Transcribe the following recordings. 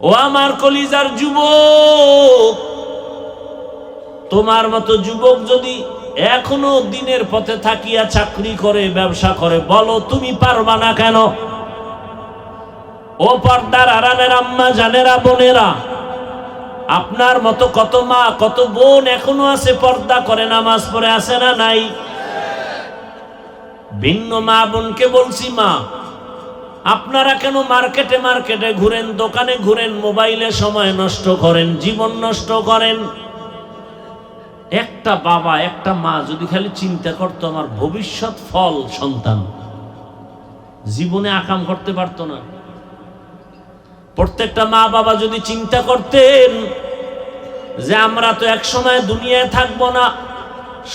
ও আমার কলিজার যুবক, তোমার মতো যুবক যদি এখনো দিনের পথে থাকিয়া চাকরি করে, ব্যবসা করে, বলো তুমি পারবা না কেন? ও পর্দার আড়ালের আম্মা জানেরা, বোনেরা, আপনার মতো কত মা কত বোন এখনো আছে, পর্দা করে, নামাজ পড়ে, আছে না নাই? ভিন্ন মা বোনকে বলছি, মা আপনারা কেন মার্কেটে মার্কেটে ঘুরেন, দোকানে ঘুরেন, মোবাইলে সময় নষ্ট করেন, জীবন নষ্ট করেন? একটা বাবা একটা মা যদি খালি চিন্তা করতো আমার ভবিষ্যৎ ফল সন্তান, জীবনে আকাম করতে পারতো না। প্রত্যেকটা মা বাবা যদি চিন্তা করতেন যে আমরা তো এক সময় দুনিয়ায় থাকবো না,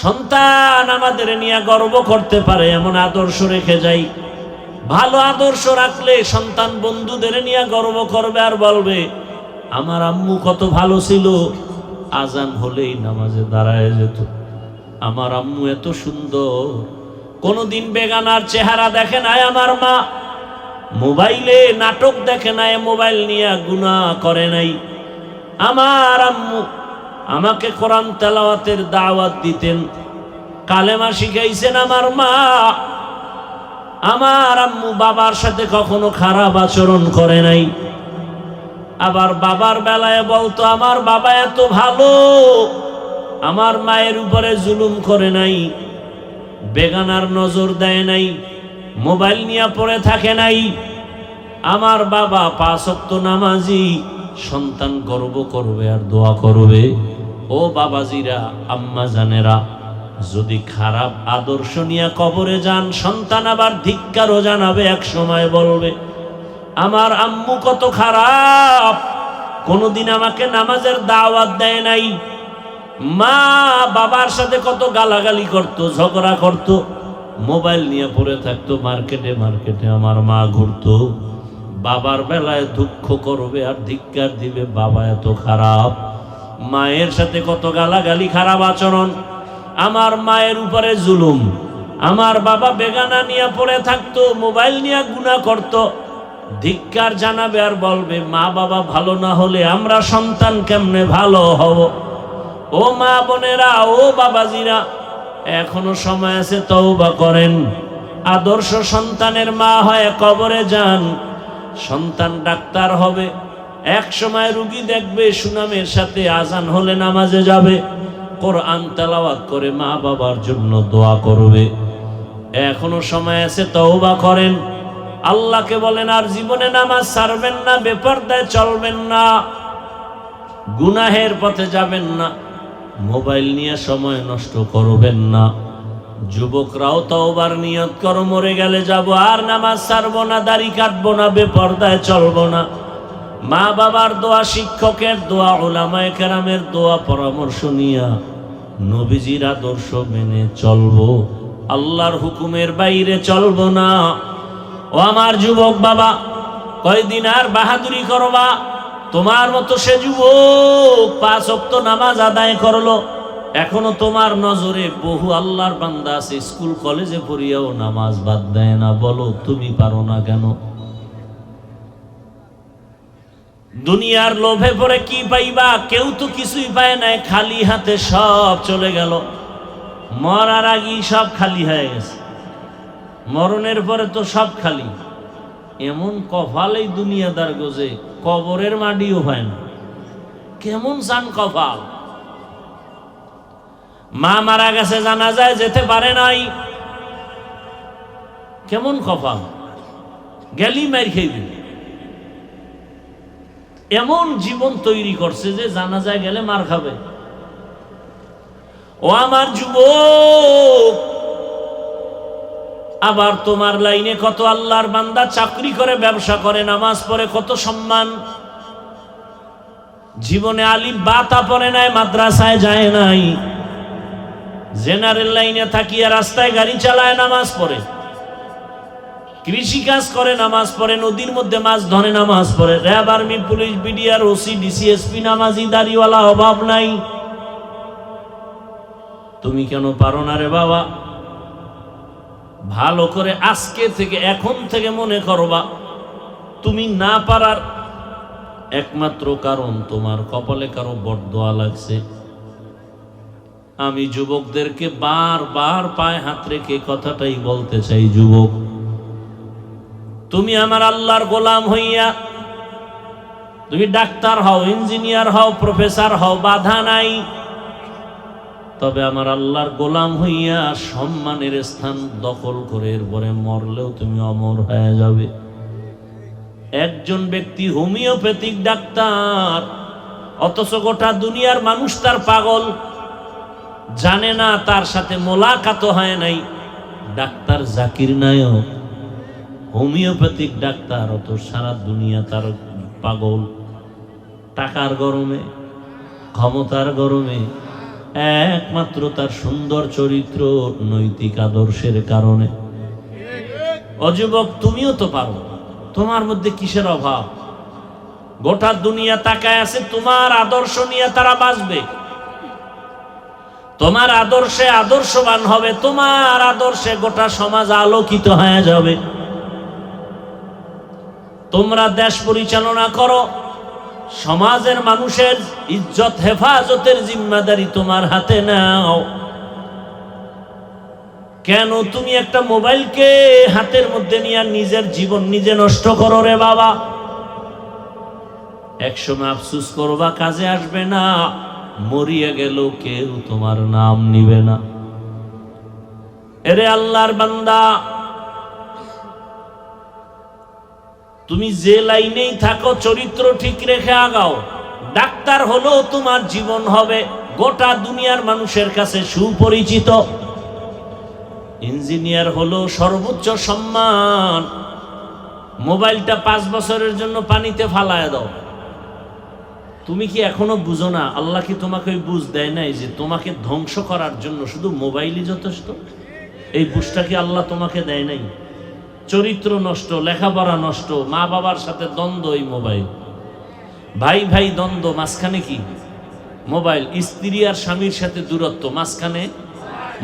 সন্তান আমাদের নিয়ে গর্ব করতে পারে এমন আদর্শ রেখে যাই। ভালো আদর্শ রাখলে সন্তান বন্ধুদের নিয়ে গর্ব করবে আর বলবে আমার আম্মু কত ভালো ছিল, আজান হলেই নামাজে দাঁড়ায় যেত, আমার আম্মু এত সুন্দর, কোনদিন বেগানার চেহারা দেখে নাই আমার মা, মোবাইলে নাটক দেখে নাই, মোবাইল নিয়ে গুনাহ করে নাই, আমার আম্মু আমাকে কোরআন তেলাওয়াতের দাওয়াত দিতেন, কালেমা শিখাইছেন আমার মা, আমার আম্মু বাবার সাথে কখনো খারাপ আচরণ করে নাই। আবার বাবার বেলায় বলতো আমার বাবা এত ভালো, আমার মায়ের উপরে জুলুম করে নাই, বেগানার নজর দেয় নাই, মোবাইল নিয়ে পড়ে থাকে নাই, আমার বাবা 5 ওয়াক্ত নামাজি। সন্তান গর্ব করবে আর দোয়া করবে। ও বাবাজিরা, আম্মা জানেরা, যদি খারাপ আদর্শ নিয়ে কবরে যান, সন্তান আবার ধিক্কারও জানাবে, এক সময় বলবে আমার আম্মু কত খারাপ, কোনদিন আমাকে নামাজের দাওয়াত দেয় নাই, মা বাবার সাথে কত গালাগালি করত, ঝগড়া করত, মোবাইল নিয়ে পড়ে থাকতো, মার্কেটে মার্কেটে আমার মা ঘুরতো, বাবার বেলায় দুঃখ করবে আর ধিক্কার দিবে, বাবা এত খারাপ, মায়ের সাথে কত গালাগালি, খারাপ আচরণ, আমার মায়ের উপরে জুলুম, আমার বাবা বেগানা নিয়ে পড়ে থাকতো, মোবাইল নিয়ে গুনাহ করত, ধিক্কার জানাবে আর বলবে মা বাবা ভালো না হলে আমরা সন্তান কেমনে ভালো হব? ও মা বোনেরা, ও বাবাজিরা, এখনো সময় আছে, তওবা করেন, আদর্শ সন্তানের মা হয়ে কবরে যান, সন্তান ডাক্তার হবে, এক সময় রুগী দেখবে, সুনামের সাথে আজান হলে নামাজে যাবে, কোরআন তেলাওয়াত করে মা বাবার জন্য দোয়া করবে। এখনো সময় আছে, তওবা করেন, আল্লাহকে বলেন আর জীবনে নামাজ ছাড়বেন না, বেপরদায় চলবেন না, গুনাহের পথে যাবেন না, মোবাইল নিয়ে সময় নষ্ট করবেন না। যুবকরাও তওবার নিয়ত করো, মরে গেলে যাব আর নামাজ ছাড়বো না, দাড়ি কাটবো না, বেপরদায় চলবো না। মা বাবার দোয়া, শিক্ষকের দোয়া, উলামায়ে কেরামের দোয়া, পরামর্শ নিয়া নবীজির আদর্শ মেনে চলবো, আল্লাহর হুকুমের বাইরে চলবো না। ও আমার যুবক বাবা, কয়দিন আর বাহাদুরি করবা? তোমার মতো সে যুবক 5 ওয়াক্ত নামাজ আদায় করলো, এখনো তোমার নজরে বহু আল্লাহর বান্দা আছে স্কুল কলেজে পড়িয়াও নামাজ বাদ দেয় না, বলো তুমি পারো না কেন? দুনিয়ার লোভে পড়ে কি পাইবা? কেউ তো কিছুই পায় নাই, খালি হাতে সব চলে গেল, মরার আগেই সব খালি হয়ে গেছে, মরণের পরে তো সব খালি। এমন কপাল এই দুনিয়াদার গোজে, কবরের মাটিও হয় না, কেমন জান কপাল। মা মারা গেছে, জানাজায় যেতে পারে নাই, কেমন কপাল, গেলি মার খাইবে, এমন জীবন তৈরি করছে যে জানাজায় গেলে মার খাবে। ও আমার যুবক, আবার তোমার লাইনে কত আল্লাহর বান্দা চাকরি করে, ব্যবসা করে, নামাজ পড়ে, কত সম্মান, জীবনে আলিফ বাতা পড়ে নাই, মাদ্রাসায় যায় নাই, জেনারেল লাইনে থাকিয়া রাস্তায় গাড়ি চালায়, নামাজ পড়ে, কৃষি কাজ করে, নামাজ পড়ে, নদীর মধ্যে মাছ ধরে, নামাজ পড়ে, RAB, army, police, BDR, OC, DC SP, নামাজি, দাড়িওয়ালা, অভাব নাই। তুমি কেন পারো না রে বাবা? ভালো করে আজকে থেকে, এখন থেকে মনে করবা তুমি না পারার একমাত্র কারণ তোমার কপালে কারো বরদোয়া লাগছে। আমি যুবকদেরকে বারবার পায়ে হাত রেখে কথাটাই বলতে চাই, যুবক, তুমি আমার আল্লাহর গোলাম হইয়া তুমি ডাক্তার হও, ইঞ্জিনিয়ার হও, প্রফেসর হও, বাধা নাই। তবে আমার আল্লাহর গোলাম হইয়া সম্মানের স্থান দখল করে এরপরে মরলেও তুমি অমর হয়ে যাবে। একজন ব্যক্তি হোমিওপ্যাথিক ডাক্তার, অথচ গোটা দুনিয়ার মানুষ তার পাগল, জানে না, তার সাথে মোলাকাত হয় নাই। Doctor Zakir Naik homeopathic doctor, অত সারা দুনিয়া তার পাগল। টাকার গরমে, ক্ষমতার গরমে, একমাত্র তার সুন্দর চরিত্র, নৈতিক আদর্শের কারণে। অযুবক, তুমিও তো পারো, তোমার মধ্যে কিসের অভাব? গোটা দুনিয়া তাকায় আছে তোমার আদর্শ নিয়ে, তারা বাঁচবে। তোমার আদর্শে আদর্শবান হবে, তোমার আদর্শে গোটা সমাজ আলোকিত হয়ে যাবে। তোমরা দেশ পরিচালনা করো, সমাজের মানুষের ইজ্জত হেফাজতের জিম্মাদারি তোমার হাতে নাও। কেন তুমি একটা মোবাইলকে হাতের মধ্যে নিয়ে নিজের জীবন নিজে নষ্ট করো রে বাবা? একসময় আফসোস করবা, কাজে আসবে না। মরিয়া গেল কেউ তোমার নাম নিবে না। এরে আল্লাহর বান্দা, তুমি যে লাইনেই থাকো চরিত্র ঠিক রেখে আগাও। ডাক্তার হলো তোমার জীবন হবে গোটা দুনিয়ার মানুষের কাছে সুপরিচিত। ইঞ্জিনিয়ার হলো সর্বোচ্চ সম্মান। মোবাইলটা 5 বছরের জন্য পানিতে ফালায় দাও। তুমি কি এখনো বুঝো না? আল্লাহ কি তোমাকে ওই বুঝ দেয় নাই যে তোমাকে ধ্বংস করার জন্য শুধু মোবাইলই যথেষ্ট? এই বুঝটা কি আল্লাহ তোমাকে দেয় নাই? চরিত্র নষ্ট, লেখাপড়া নষ্ট, মা বাবার সাথে দ্বন্দ্ব, এই মোবাইল। ভাই ভাই দ্বন্দ্ব, মাঝখানে কি? মোবাইল। স্ত্রী আর স্বামীর সাথে দূরত্ব, মাঝখানে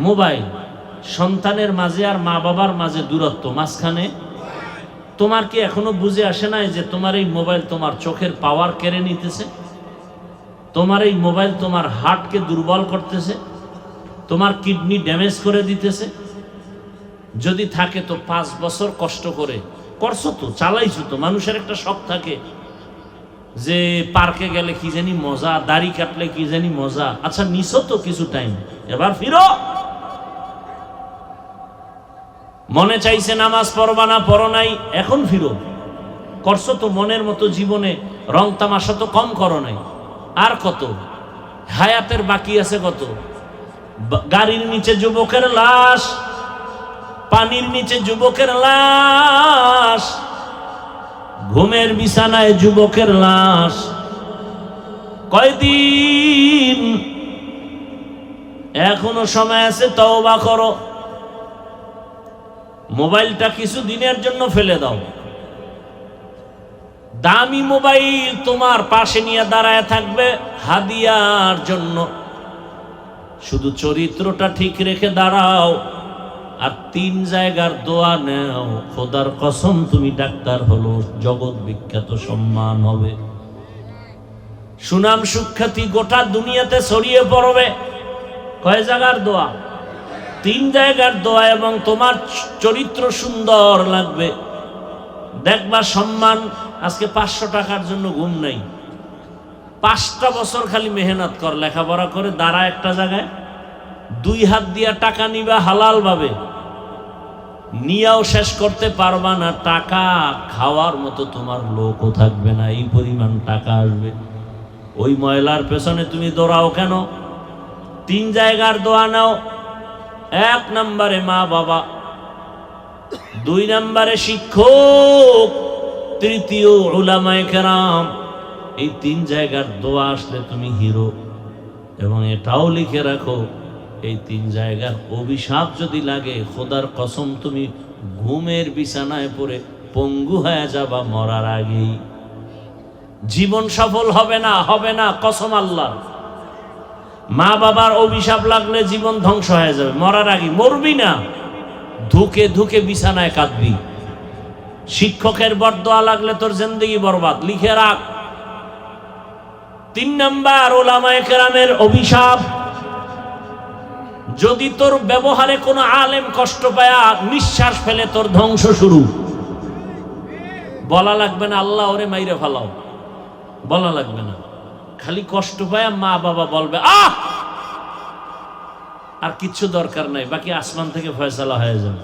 মোবাইল। সন্তানের মাঝে আর মা বাবার মাঝে দূরত্ব, মাঝখানে। তোমার কি এখনো বুঝে আসে নাই যে তোমার এই মোবাইল তোমার চোখের পাওয়ার কেড়ে নিতেছে? তোমার এই মোবাইল তোমার হার্টকে দুর্বল করতেছে, তোমার কিডনি ড্যামেজ করে দিতেছে। যদি থাকে তো 5 বছর কষ্ট করে করছো তো, চালাইছো তো। মানুষের একটা শখ থাকে যে পার্কে গেলে কি জানি মজা, দাড়ি কাটলে কি জানি মজা। আচ্ছা, নিছো তো কিছু টাইম, এবার ফিরো। মনে চাইছে নামাজ পড়বা না, পড়ো নাই, এখন ফিরো। করছো তো মনের মতো, জীবনে রং তামাশা তো কম করো নাই। আর কত হায়াতের বাকি আছে? কত? গাড়ির নিচে যুবকের লাশ, পানির নিচে যুবকের লাশ, ঘুমের বিছানায় যুবকের লাশ। কয়দিন এখনো সময় আছে, তওবা করো। মোবাইলটা কিছু দিনের জন্য ফেলে দাও। দামি মোবাইল তোমার পাশে নিয়ে দাঁড়ায় থাকবে হাদিয়ার জন্য। শুধু চরিত্রটা ঠিক রেখে দাঁড়াও, আর 3 জায়গার দোয়া নেও। খোদার কসম, তুমি ডাক্তার হলো, জগৎ বিখ্যাত সম্মান হবে, সুনাম সুখ্যাতি গোটা দুনিয়াতে ছড়িয়ে পড়বে। কয় জায়গার দোয়া? 3 জায়গার দোয়া। এবং তোমার চরিত্র সুন্দর লাগবে, দেখবা সম্মান। আজকে 500 টাকার জন্য ঘুম নাই। 5টা বছর খালি মেহনত কর, লেখাপড়া করে দাঁড়া একটা জায়গায়। 2 হাত দিয়া টাকা নিবা হালাল ভাবে, নিয়াও শেষ করতে পারবা না। টাকা খাওয়ার মতো তোমার লোকও থাকবে না, এই পরিমাণ টাকা আসবে। ওই ময়লার পেছনে তুমি দৌড়াও কেন? 3 জায়গার দোয়া নাও। 1 নম্বরে মা বাবা, 2 নম্বরে শিক্ষক, 3য় উলামায়ে কেরাম। এই 3 জায়গার দোয়া আসলে তুমি হিরো। এবং এটাও লিখে রাখো, এই 3 জায়গার অভিশাপ যদি লাগে, খোদার কসম তুমি ঘুমের বিছানায় পড়ে পঙ্গু হয়ে যাবা মরার আগেই। জীবন সফল হবে না, হবে না, কসম আল্লাহ। মা বাবার অভিশাপ লাগলে জীবন ধ্বংস হয়ে যাবে মরার আগে। মরবি না, ধুকে ধুকে বিছানায় কাঁদবি। শিক্ষকের বরদোয়া লাগলে তোর জিন্দেগি বরবাদ। লিখে রাখ, তিন নাম্বার উলামায়ে কেরামের অভিশাপ, যদি তোর ব্যবহারে কোনো আলেম কষ্ট পায়া নিঃশ্বাস ফেলে তোর ধ্বংস শুরু। বলা লাগবে না আল্লাহ ওরে মাইরে ফেলাও, বলা লাগবে না, খালি কষ্ট পায়া মা বাবা বলবে আহ, আর কিচ্ছু দরকার নাই, বাকি আসমান থেকে ফয়সালা হয়ে যাবে।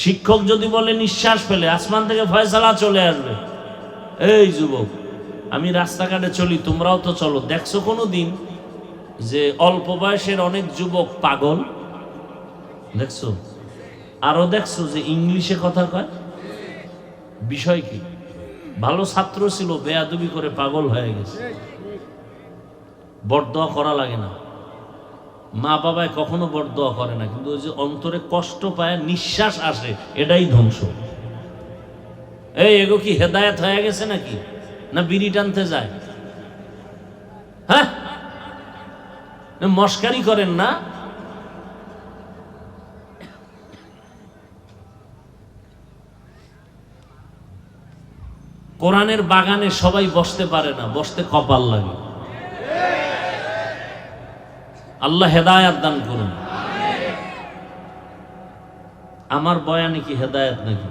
শিক্ষক যদি বলে নিঃশ্বাস ফেলে, আসমান থেকে ফয়সালা চলে আসবে। এই যুবক, আমি রাস্তাঘাটে চলি, তোমরাও তো চলো, দেখছো কোনো দিন যে অল্প বয়সের অনেক যুবক পাগল? দেখছো? আরো দেখছো যে ইংলিশে কথা কয়? বিষয় কি? ভালো ছাত্র ছিল, বেয়াদবি করে পাগল হয়ে গেছে। বরদোয়া করা লাগে না, মা বাবায় কখনো বরদোয়া করে না, কিন্তু ওই যে অন্তরে কষ্ট পায়, নিঃশ্বাস আসে, এটাই ধ্বংস। এই এগো কি হেদায়েত হয়ে গেছে নাকি, না বিড়ি টানতে যায়? হ্যাঁ, মস্কারি করেন না। কোরআনের বাগানে সবাই বসতে পারে না, বসতে কপাল লাগে। আল্লাহ হেদায়েত দান করুন। আমার বয়ানে কি হেদায়েত নাকি?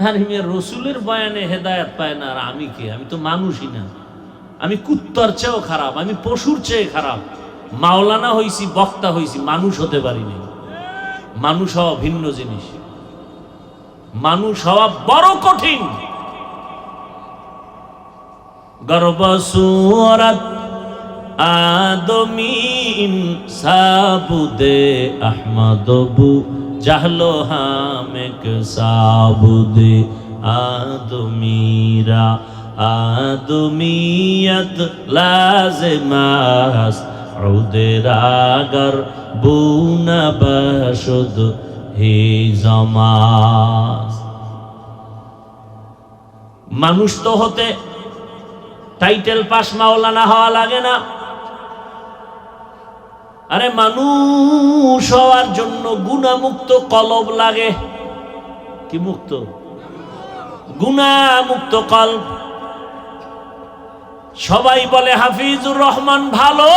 আর রসুলের বয়ানে হেদায়েত পায় না, আর আমি কে? আমি তো মানুষই না, আমি কুত্তার চেয়েও খারাপ, আমি পশুর চেয়ে খারাপ। মাওলানা হইছি, বক্তা হইছি, মানুষ হতে পারিনি। মানুষ হওয়া ভিন্ন জিনিস, মানুষ হওয়া বড় কঠিন। গর্ব সুরত আদমিন সাবুদে আহমদবু জাহলো হামেক সাবুদে আদমিরা আদমিয়ত লাজমাস উদেরাগর বুনা বশুদ হি জামাস। মানুষ তো হতে টাইটেল পাস মাওলানা হওয়া লাগে না। আরে মানুষ হওয়ার জন্য গুনাহমুক্ত কলব লাগে। কি মুক্ত? গুনাহমুক্ত কলব। সবাই বলে হাফিজুর রহমান ভালো,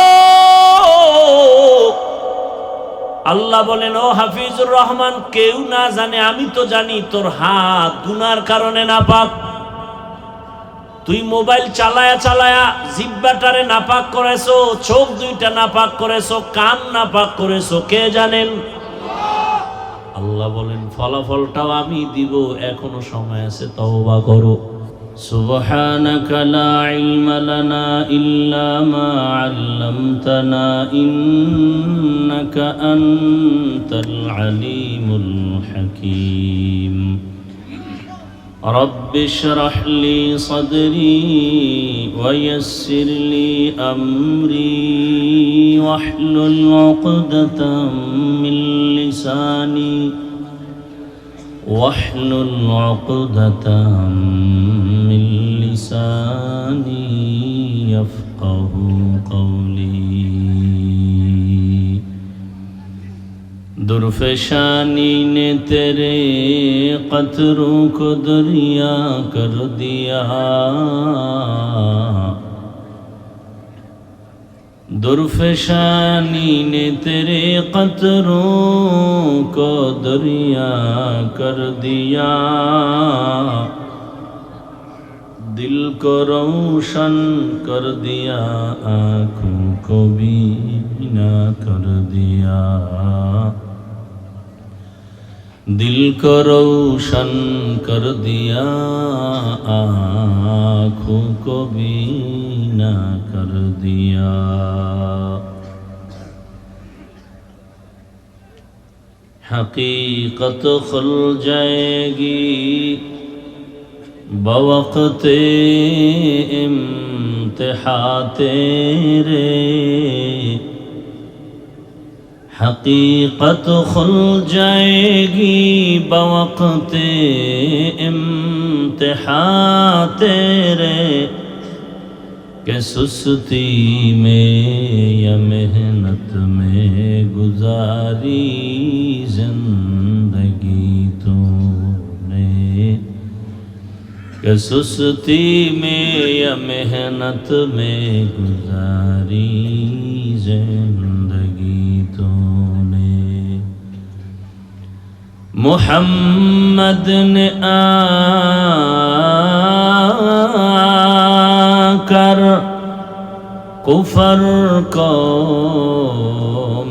আল্লাহ বলেন ও হাফিজুর রহমান, কেউ না জানে, আমি তো জানি তোর হাত গুনার কারণে নাপাক। তুই মোবাইল চালায়া চালায়া জিহ্বাটারে নাপাক করেছো, চোখ দুইটা নাপাক করেছো, কান নাপাক করেছো, কে জানেন? আল্লাহ বলেন ফলাফলটাও আমি দিব, এখনো সময় আছে, তওবা করো। সুবহানাকা লা ইলমা লানা ইল্লা মা আল্লামতানা ইন্নাকা আনতাল আলিমুল হাকীম। رب اشرح لي صدري ويسر لي أمري واحلل عقدة من لساني يفقه قولي। दुर्फशानी ने तेरे कतरों को दरिया कर दिया, दुर्फशानी ने तेरे कतरों को दरिया कर दिया, दिल को रोशन कर दिया, आँखों को बीना कर दिया, दिल को रोशन कर दिया, आँखों को बीना कर दिया। हकीकत खुल जाएगी बवक़्ते इम्तिहा तेरे, हकीकत खुल जाएगी बवक़्ते इम्तिहा तेरे, कि सुस्ती में या मेहनत में गुजारी जिंदगी तूने, کہ سستی میں یا محنت میں گزاری زندگی تو نے محمد نے آ کر کفر کو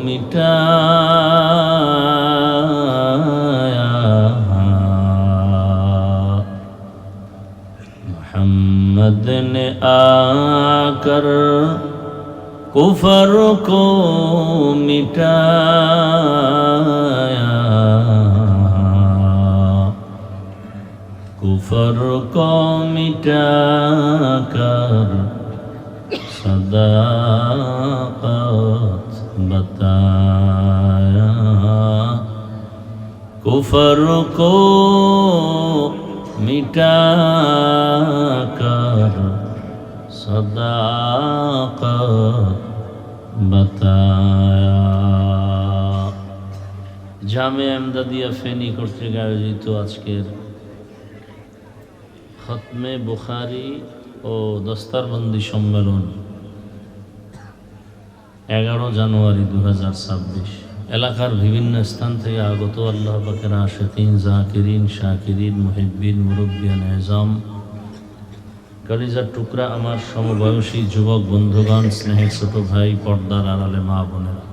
مٹایا محمد نے آ کر کفر کو مٹایا کفر کو مٹا کر صداقت بتایا کفر کو مٹا کر صداقت بتایا জামে আমদাদিয়া ফেনী কর্তৃক আয়োজিত আজকের খতমে বুখারী ও দস্তারবন্দি সম্মেলন 11 জানুয়ারি 2026 এলাকার বিভিন্ন স্থান থেকে আগত আল্লাহ পাকের আশিকিন জাকিরিন শাকিরিন মুহিব্বিন মুরব্বিয়ান এজাম কলিজার টুকরা আমার সমবয়সী যুবক বন্ধুগণ স্নেহের ছোট ভাই পর্দার আড়ালে মা বোনেরা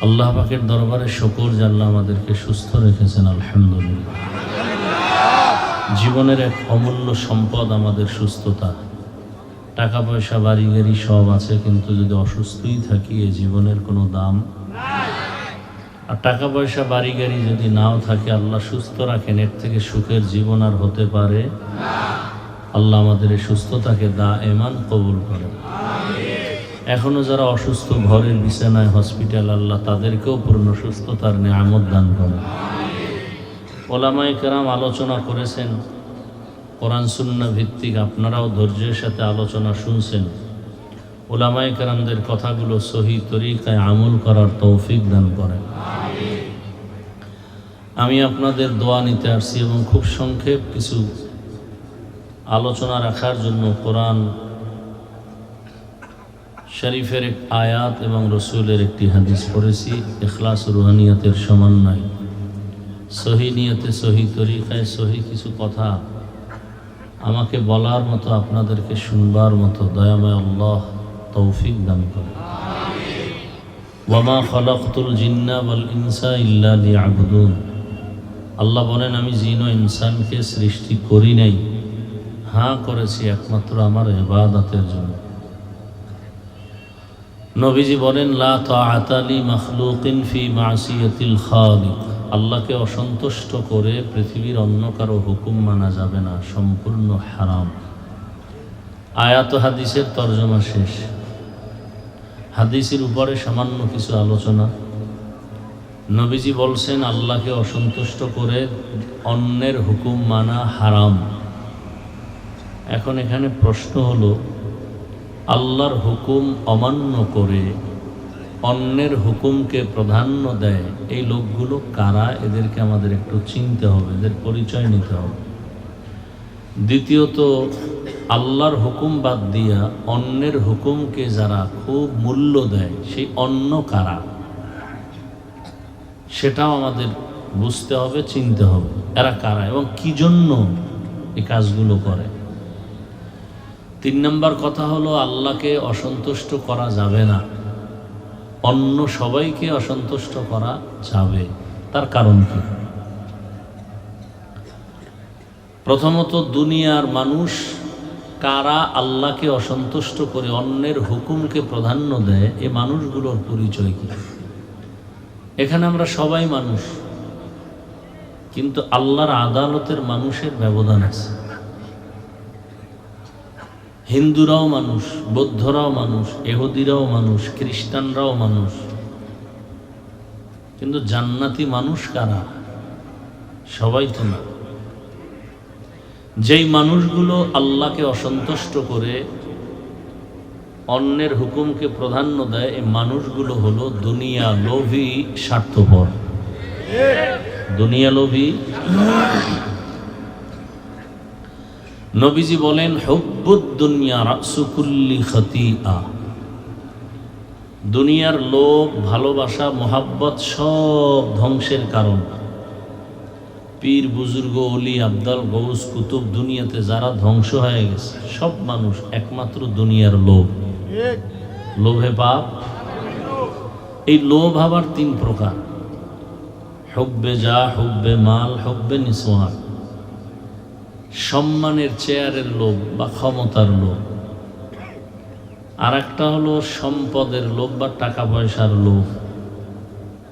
আল্লাহ পাকের দরবারে শুকর যে আল্লাহ আমাদেরকে সুস্থ রেখেছেন আলহামদুলিল্লাহ জীবনের এক অমূল্য সম্পদ আমাদের সুস্থতা টাকা পয়সা বাড়ি গাড়ি সব আছে কিন্তু যদি অসুস্থই থাকি এই জীবনের কোনো দাম আর টাকা পয়সা বাড়ি গাড়ি যদি নাও থাকে আল্লাহ সুস্থ রাখেন এর থেকে সুখের জীবন আর হতে পারে আল্লাহ আমাদের এই সুস্থতাকে দায়েমান কবুল করেন এখনো যারা অসুস্থ ঘরের বিছানায় হসপিটাল আল্লাহ তাদেরকেও পূর্ণ সুস্থতার নিয়ামত দান করেন ওলামায়ে কেরাম আলোচনা করেছেন কোরআন সুন্নাহ ভিত্তিক আপনারাও ধৈর্যের সাথে আলোচনা শুনছেন ওলামায়ে কেরামদের কথাগুলো সহি তরিকায় আমল করার তৌফিক দান করেন আমি আপনাদের দোয়া নিতে আসছি এবং খুব সংক্ষেপ কিছু আলোচনা রাখার জন্য কোরআন শরীফের এক আয়াত এবং রসুলের একটি হাদিস পড়েছি ইখলাস রুহানিয়াতের সমন্বয় সহি নিয়তে সহি তরিকায় সহি কিছু কথা আমাকে বলার মতো আপনাদেরকে শুনবার মতো দয়াময় আল্লাহ তৌফিক দান করেন ওয়ামা খালাকতুল জিন্না ওয়াল ইনসা ইল্লা লিয়াবুদুন আল্লাহ বলেন আমি জিন ও ইনসানকে সৃষ্টি করি নাই হ্যাঁ করেছি একমাত্র আমার ইবাদতের জন্য নবীজি বলেন লা তাআতা লি মাখলুকিন ফি মাসিয়াতিল খালিক আল্লাহকে অসন্তুষ্ট করে পৃথিবীর অন্য কারো হুকুম মানা যাবে না সম্পূর্ণ হারাম আয়াত হাদিসের তরজমা শেষ হাদিসের উপরে সামান্য কিছু আলোচনা নবীজি বলছেন আল্লাহকে অসন্তুষ্ট করে অন্যের হুকুম মানা হারাম এখন এখানে প্রশ্ন হলো আল্লাহর হুকুম অমান্য করে অন্যের হুকুমকে প্রাধান্য দেয় এই লোকগুলো কারা এদেরকে আমাদের একটু চিনতে হবে এদের পরিচয় নিতে হবে দ্বিতীয়ত আল্লাহর হুকুম বাদ দিয়া অন্যের হুকুমকে যারা খুব মূল্য দেয় সেই অন্য কারা সেটাও আমাদের বুঝতে হবে চিনতে হবে এরা কারা এবং কি জন্য এই কাজগুলো করে 3 নম্বর কথা হলো আল্লাহকে অসন্তুষ্ট করা যাবে না অন্য সবাইকে অসন্তুষ্ট করা যাবে তার কারণ কি প্রথমত দুনিয়ার মানুষ কারা আল্লাহকে অসন্তুষ্ট করে অন্যের হুকুমকে প্রাধান্য দেয় এই মানুষগুলোর পরিচয় কি এখানে আমরা সবাই মানুষ কিন্তু আল্লাহর আদালতের মানুষের ব্যবধান আছে হিন্দুরাও মানুষ বৌদ্ধরাও মানুষ ইহুদিরাও মানুষ খ্রিস্টানরাও মানুষ কিন্তু জান্নাতি মানুষ কারা সবাই তো না যেই মানুষগুলো আল্লাহকে অসন্তুষ্ট করে অন্যের হুকুমকে প্রাধান্য দেয় এই মানুষগুলো হলো দুনিয়া লোভী স্বার্থপর দুনিয়া লোভী নবীজি বলেন, হুব্বুদ দুনিয়া রাসু কুল্লি খাতিআ। দুনিয়ার লোভ, ভালোবাসা, মোহাব্বত সব ধ্বংসের কারণ। পীর, বুজুর্গ, অলি, আবদাল, গৌস, কুতুব, দুনিয়াতে যারা ধ্বংস হয়ে গেছে সব মানুষ একমাত্র দুনিয়ার লোভ। লোভে পাপ। এই লোভ আবার 3 প্রকার: হুব্বে যা, হুব্বে মাল, হুব্বে নিসওয়ান। সম্মানের, চেয়ারের লোভ বা ক্ষমতার লোভ। আর একটা হলো সম্পদের লোভ বা টাকা পয়সার লোভ।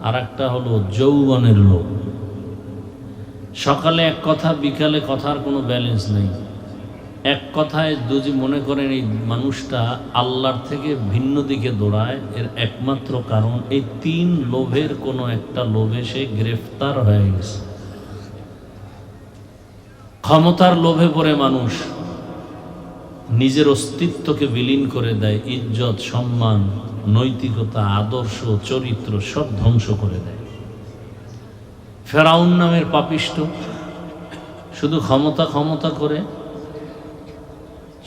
আর একটা হলো যৌবনের লোভ। সকালে এক কথা, বিকালে কথার কোনো ব্যালেন্স নেই। এক কথায় যদি মনে করেন এই মানুষটা আল্লাহর থেকে ভিন্ন দিকে দৌড়ায়, এর একমাত্র কারণ এই 3 লোভের কোনো একটা লোভে সে গ্রেফতার হয়ে গেছে। ক্ষমতার লোভে পড়ে মানুষ নিজের অস্তিত্বকে বিলীন করে দেয়, ইজ্জত, সম্মান, নৈতিকতা, আদর্শ, চরিত্র সব ধ্বংস করে দেয়। ফেরাউন নামের পাপিষ্ঠ শুধু ক্ষমতা ক্ষমতা করে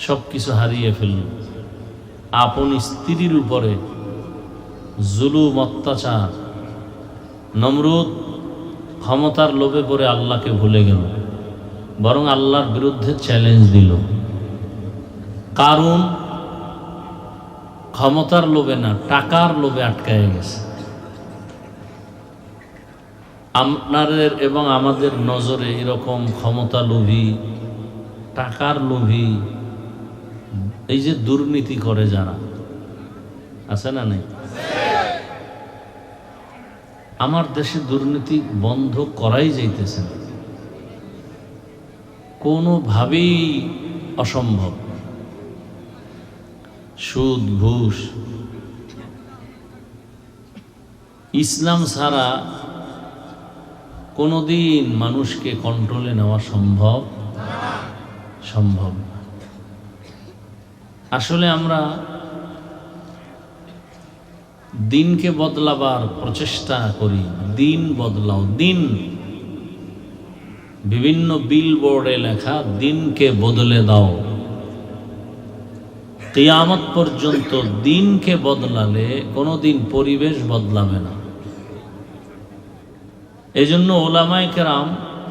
সব কিছু হারিয়ে ফেলল। আপন স্ত্রীর উপরে জুলুম, অত্যাচার। নমরুদ ক্ষমতার লোভে পড়ে আল্লাহকে ভুলে গেল, বরং আল্লাহর বিরুদ্ধে চ্যালেঞ্জ দিল। কারণ ক্ষমতার লোভে না, টাকার লোভে আটকায় গেছে। আপনাদের এবং আমাদের নজরে এরকম ক্ষমতা লোভী, টাকার লোভী, এই যে দুর্নীতি করে যারা আছে না নেই? আমার দেশে দুর্নীতি বন্ধ করাই যাইতেছে না, কোনোভাবেই অসম্ভব। সুদ, ঘুষ, ইসলাম ছাড়া কোনোদিন মানুষকে কন্ট্রোলে নেওয়া সম্ভব না। আসলে আমরা দিনকে বদলাবার প্রচেষ্টা করি। দিন বদলাও, দিন। বিভিন্ন বিলবোর্ডে লেখা, দিনকে বদলে দাও। কিয়ামত পর্যন্ত দিনকে বদলালে কোনোদিন পরিবেশ বদলাবে না। এই জন্য ওলামায়ে কেরাম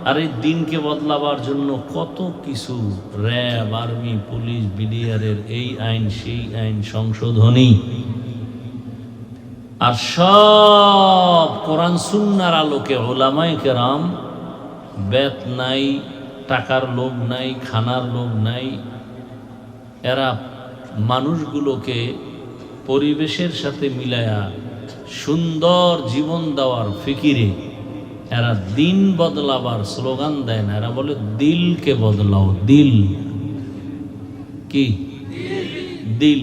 আর এই দিনকে বদলাবার জন্য কত কিছু, র্যাব, আর্মি, পুলিশ, বিডিআরের এই আইন সেই আইন, সংশোধনী, আর সব কোরআন সুন্নাহর আলোকে ওলামায়ে কেরাম বেত নাই, টাকার লোভ নাই, খানার লোভ নাই। এরা মানুষগুলোকে পরিবেশের সাথে মিলায়া সুন্দর জীবন দেওয়ার ফিকিরে এরা দিন বদলাবার স্লোগান দেয় না। এরা বলে দিলকে বদলাও। দিল কি? দিল।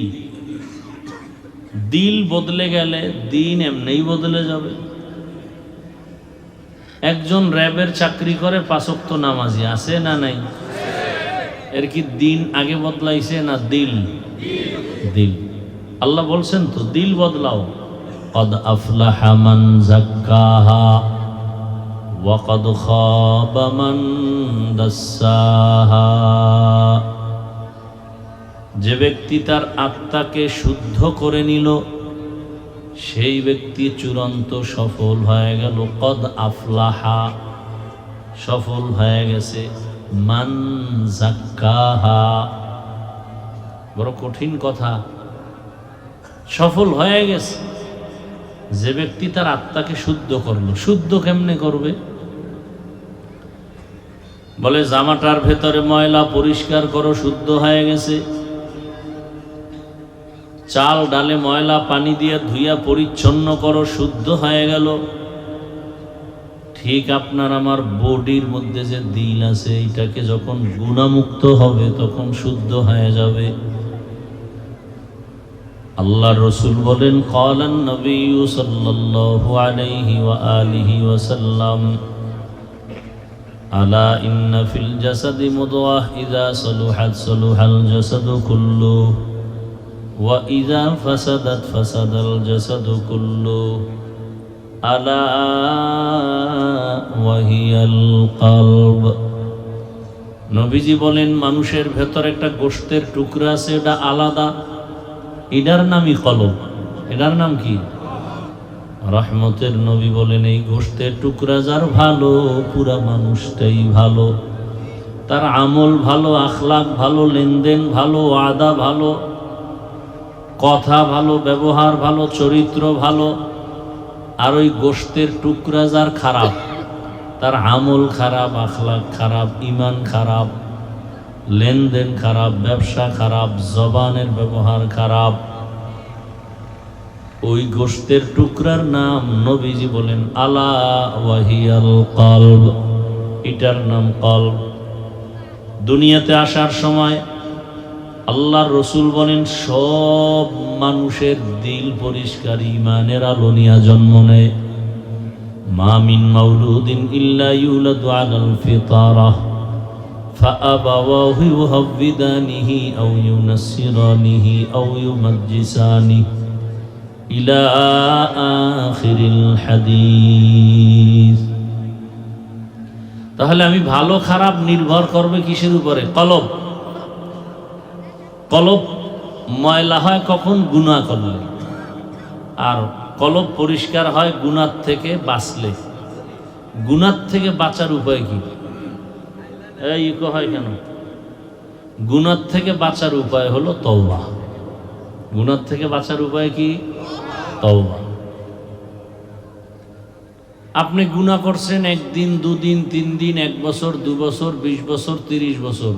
দিল বদলে গেলে দিন এমনিই বদলে যাবে। একজন র্যাবের চাকরি করে, 5 ওয়াক্ত নামাজি, আছে না নাই? এর কি দিন আগে বদলাইছে না দিল? দিল। আল্লাহ বলছেন তো দিল বদলাও। কদ আফলাহা মান যাক্কাহা ওয়া কদ খাবা মান দাসসাহা। যে ব্যক্তি তার আত্মাকে শুদ্ধ করে নিল সেই ব্যক্তি চূড়ান্ত সফল হয়ে গেল। কদ আফলাহা, সফল হয়ে গেছে। মান যাক্কাহা, বড় কঠিন কথা। সফল হয়ে গেছে যে ব্যক্তি তার আত্মাকে শুদ্ধ করলো। শুদ্ধ কেমনে করবে? বলে জামাটার ভেতরে ময়লা পরিষ্কার করো, শুদ্ধ হয়ে গেছে। চাল ডালে ময়লা পানি দিয়ে ধুইয়া পরিচ্ছন্ন করো, শুদ্ধ হয়ে গেল। ঠিক আপনার আমার বডির মধ্যে যে দিল আছে, এটাকে যখন গুনাহমুক্ত হবে তখন শুদ্ধ হয়ে যাবে। আল্লাহর রাসূল বলেন, ক্বালান নবী সাল্লাল্লাহু আলাইহি ওয়া আলিহি ওয়াসাল্লাম, আলা ইন্না ফিল জাসাদি মুদগাহ ইযা সালুহাত সালুহাল জাসাদু কুল্লুহু ওয়া ইযা ফাসাদাত ফাসাদাল জাসাদু কুল্লুহু আলা ওয়া হিয়াল কলব। নবীজি বলেন মানুষের ভেতর একটা গোশতের টুকরা আছে, এটা আলাদা, এটার নামই কলব। এটার নাম কি? রহমতের নবী বলেন এই গোশতের টুকরা যার ভালো, পুরা মানুষটাই ভালো। তার আমল ভালো, আখলাক ভালো, লেনদেন ভালো, ওয়াদা ভালো, কথা ভালো, ব্যবহার ভালো, চরিত্র ভালো। আর ওই গোশতের টুকরা যার খারাপ, তার আমল খারাপ, আখলাক খারাপ, ঈমান খারাপ, লেনদেন খারাপ, ব্যবসা খারাপ, জবানের ব্যবহার খারাপ, ওই গোশতের টুকরার নাম নবীজি বলেন আলা ওয়াহিয়াল কলব, এটার নাম কলব। দুনিয়াতে আসার সময় আল্লাহর রসুল বলেন সব মানুষের দিল পরিষ্কার ঈমানের আলো নিয়ে জন্ম নেয়। মা মিন মাউলুদিন ইল্লা ইউলাদু আলাল ফিতরাহ ফাআবাওয়াহু ইউহাব্বিদানিহি আও ইউনাসসিরানিহি আও ইউমাজ্জিসানিহি ইলা আখিরিল হাদিস। তাহলে আমি ভালো খারাপ নির্ভর করবে কিসের উপরে? কলব। কলব ময়লা হয় কখন? গুনাহ করলে। আর কলব পরিষ্কার হয় গুনাহ থেকে বাঁচলে। গুনাহ থেকে বাঁচার উপায় কি? এই হয় কেন? গুনাহ থেকে বাঁচার উপায় হলো তওবা। গুনাহ থেকে বাঁচার উপায় কি? তওবা। আপনি গুনাহ করছেন একদিন, দুদিন, 3 দিন, 1 বছর, 2 বছর, 20 বছর, 30 বছর,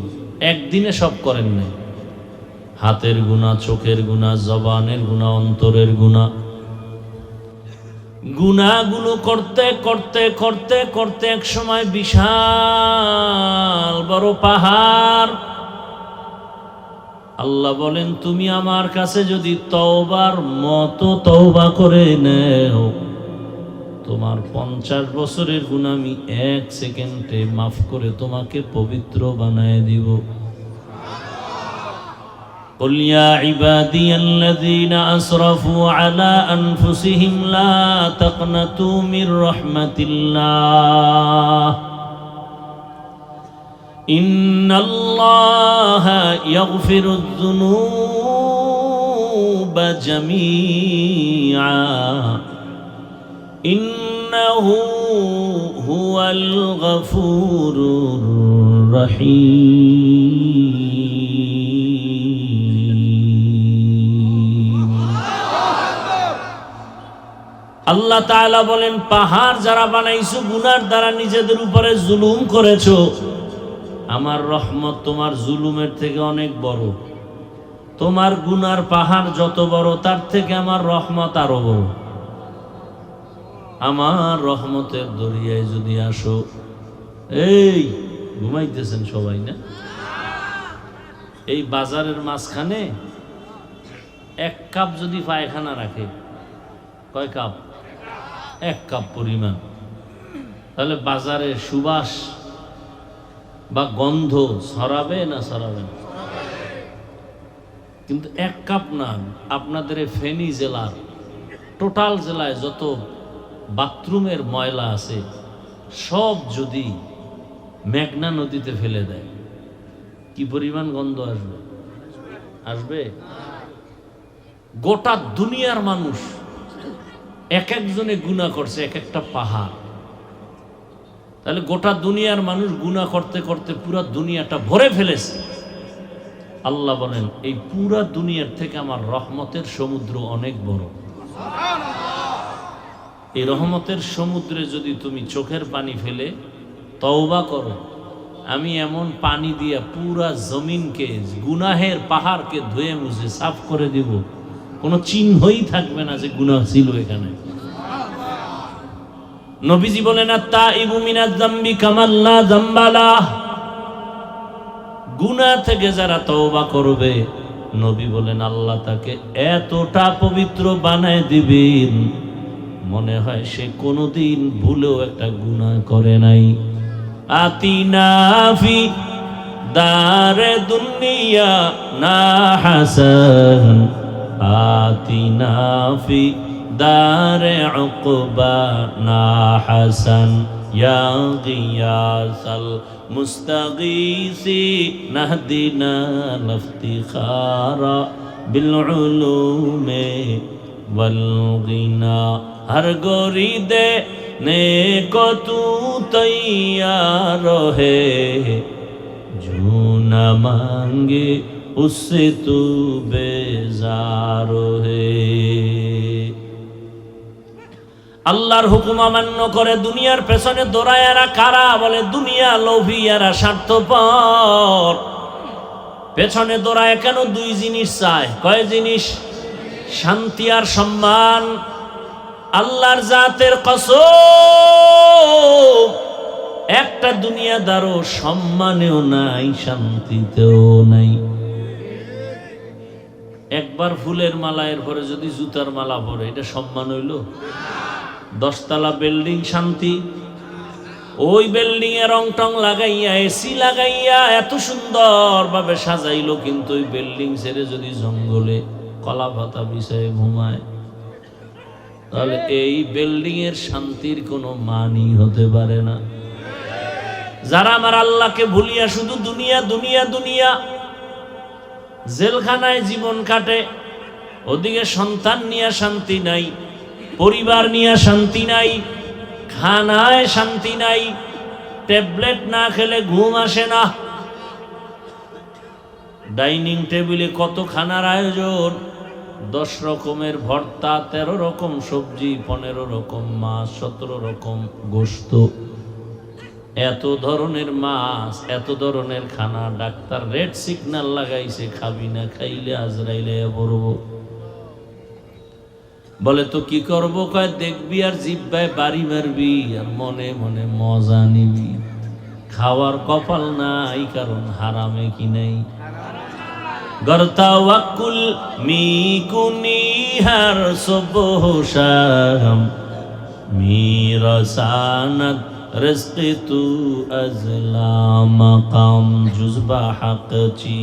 একদিনে সব করেন নাই। হাতের গুনাহ, চোখের গুনাহ, জবানের গুনাহ, অন্তরের গুনাহ। গুনাহগুলো করতে করতে করতে করতে এক সময় বিশাল বড় পাহাড়। আল্লাহ বলেন তুমি আমার কাছে যদি তওবার মতো তওবা করে নেও, তোমার 50 বছরের গুনাহ আমি 1 সেকেন্ডে মাফ করে তোমাকে পবিত্র বানায় দিব। قل يا عبادي الذين أسرفوا على أنفسهم لا تقنطوا من رحمة الله إن الله يغفر الذنوب جميعا إنه هو الغفور الرحيم। আল্লাহ তাআলা বলেন পাহাড় যারা বানাইছো গুনার দ্বারা নিজেদের উপরে জুলুম করেছো, আমার রহমত তোমার জুলুমের থেকে অনেক বড়। তোমার গুনার পাহাড় যত বড় তার থেকে আমার রহমত আরো বড়। আমার রহমতের দরিয়ায় যদি আসো, এই ঘুমাইতেছেন সবাই না? এই বাজারের মাঝখানে 1 কাপ যদি পায়খানা রাখে, কয় কাপ? 1 কাপ পরিমাণ, তাহলে বাজারে সুবাস বা গন্ধ ছড়াবে না ছড়াবে না? কিন্তু 1 কাপ না, আপনাদের ফেনী জেলার টোটাল জেলায় যত বাথরুমের ময়লা আছে সব যদি মেঘনা নদীতে ফেলে দেয়, কি পরিমাণ গন্ধ আসবে? আসবে? গোটা দুনিয়ার মানুষ এক একজনে গুনাহ করছে, এক একটা পাহাড়। তাহলে গোটা দুনিয়ার মানুষ গুনাহ করতে করতে পুরা দুনিয়াটা ভরে ফেলেছে। আল্লাহ বলেন এই পুরা দুনিয়ার থেকে আমার রহমতের সমুদ্র অনেক বড়। এই রহমতের সমুদ্রে যদি তুমি চোখের পানি ফেলে তওবা করো, আমি এমন পানি দিয়া পুরা জমিনকে, গুনাহের পাহাড়কে ধুয়ে মুছে সাফ করে দিব, কোনো চিহ্নই থাকবে না যে গুনাহ ছিল এখানে। নবীজি বলেন আত-তাইবু মিনাজ যামবি কামান লা যামবা লাহ, গুনাহ থেকে যারা তওবা করবে, নবী বলেন আল্লাহ তাকে এতটা পবিত্র বানায় দিবেন মনে হয় সে কোনোদিন ভুলেও একটা গুনাহ করে নাই। আতিনা ফি দারে দুনিয়া না হাসান, আতিনা ফি দারে উকবা না হাসান, ইয়া গিয়াসাল মুস্তাগীসি নাহদিনা লিফতিখারা বিল উলুমে ওয়াল গিনা। हर गोरी दे ने को तू तैयार है, जो न मांगे उससे तू बेजार है। আল্লাহর হুকুম অমান্য করে দুনিয়ার পেছনে দৌড়ায়ারা কারা? বলে দুনিয়া লোভী, এরা স্বার্থপর। পেছনে দৌড়ায় কেন? দুই জিনিস চায়। কয় জিনিস? শান্তি আর সম্মান। আল্লাহর জাতের কসম, একটা দুনিয়াদারও সম্মানেও নাই, শান্তিতেও নাই। একবার ফুলের মালা, এর পরে যদি জুতার মালা পরে, এটা সম্মান হইল? 10 তলা বিল্ডিং শান্তি, ওই বিল্ডিং এ রং টং লাগাইয়া এসি লাগাইয়া এত সুন্দর ভাবে সাজাইলো, কিন্তু ওই বিল্ডিং ছেড়ে যদি জঙ্গলে কলা পাতা বিছায় ঘুমায়, তাহলে এই বিল্ডিং এর শান্তির কোনো মানই হতে পারে না। যারা আমার আল্লাহকে ভুলিয়া শুধু দুনিয়া দুনিয়া দুনিয়া, জেলখানায় জীবন কাটে, ওদিকে সন্তান নিয়ে শান্তি নাই, পরিবার নিয়ে শান্তি নাই, খানায় শান্তি নাই, ট্যাবলেট না খেলে ঘুম আসে না। ডাইনিং টেবিলে কত খানার আয়োজন, 10 রকমের ভর্তা, 13 রকম সবজি, 15 রকম মাছ, 17 রকম গোশত, এত ধরনের মাছ, এত ধরনের খানা। ডাক্তার রেড সিগন্যাল লাগাইছে, খাবি না, খাইলে আজরাইলে পড়ব। বলে তো কি করবো? কয় দেখবি আর জিব্বায় বাড়ি মারবি আর মনে মনে মজা নিবি। খাওয়ার কপাল নাই, কারণ হারামে কি নাই। গরতাওয়াক্কুল মিকুনি হার সুবহ শাম, মিরাসানাত রিজকি তু আজলা মাকাম, জুজবা হাকচি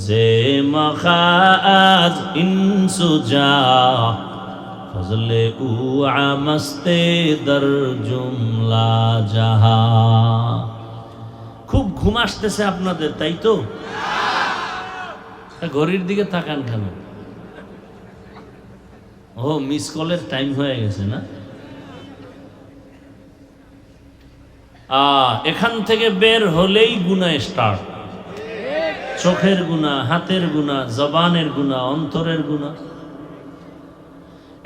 জে মখাজ ইনসুজা, ফজলে উ আমস্তে দর জুমলা জাহা। খুব ঘুম আসতেছে আপনাদের, তাই তো? ঘড়ির দিকে তাকান কেন? ও, মিস কলের টাইম হয়ে গেছে না? এখান থেকে বের হলেই গুনাহ স্টার্ট। চোখের গুনাহ, হাতের গুনাহ, জবানের গুনাহ, অন্তরের গুনাহ।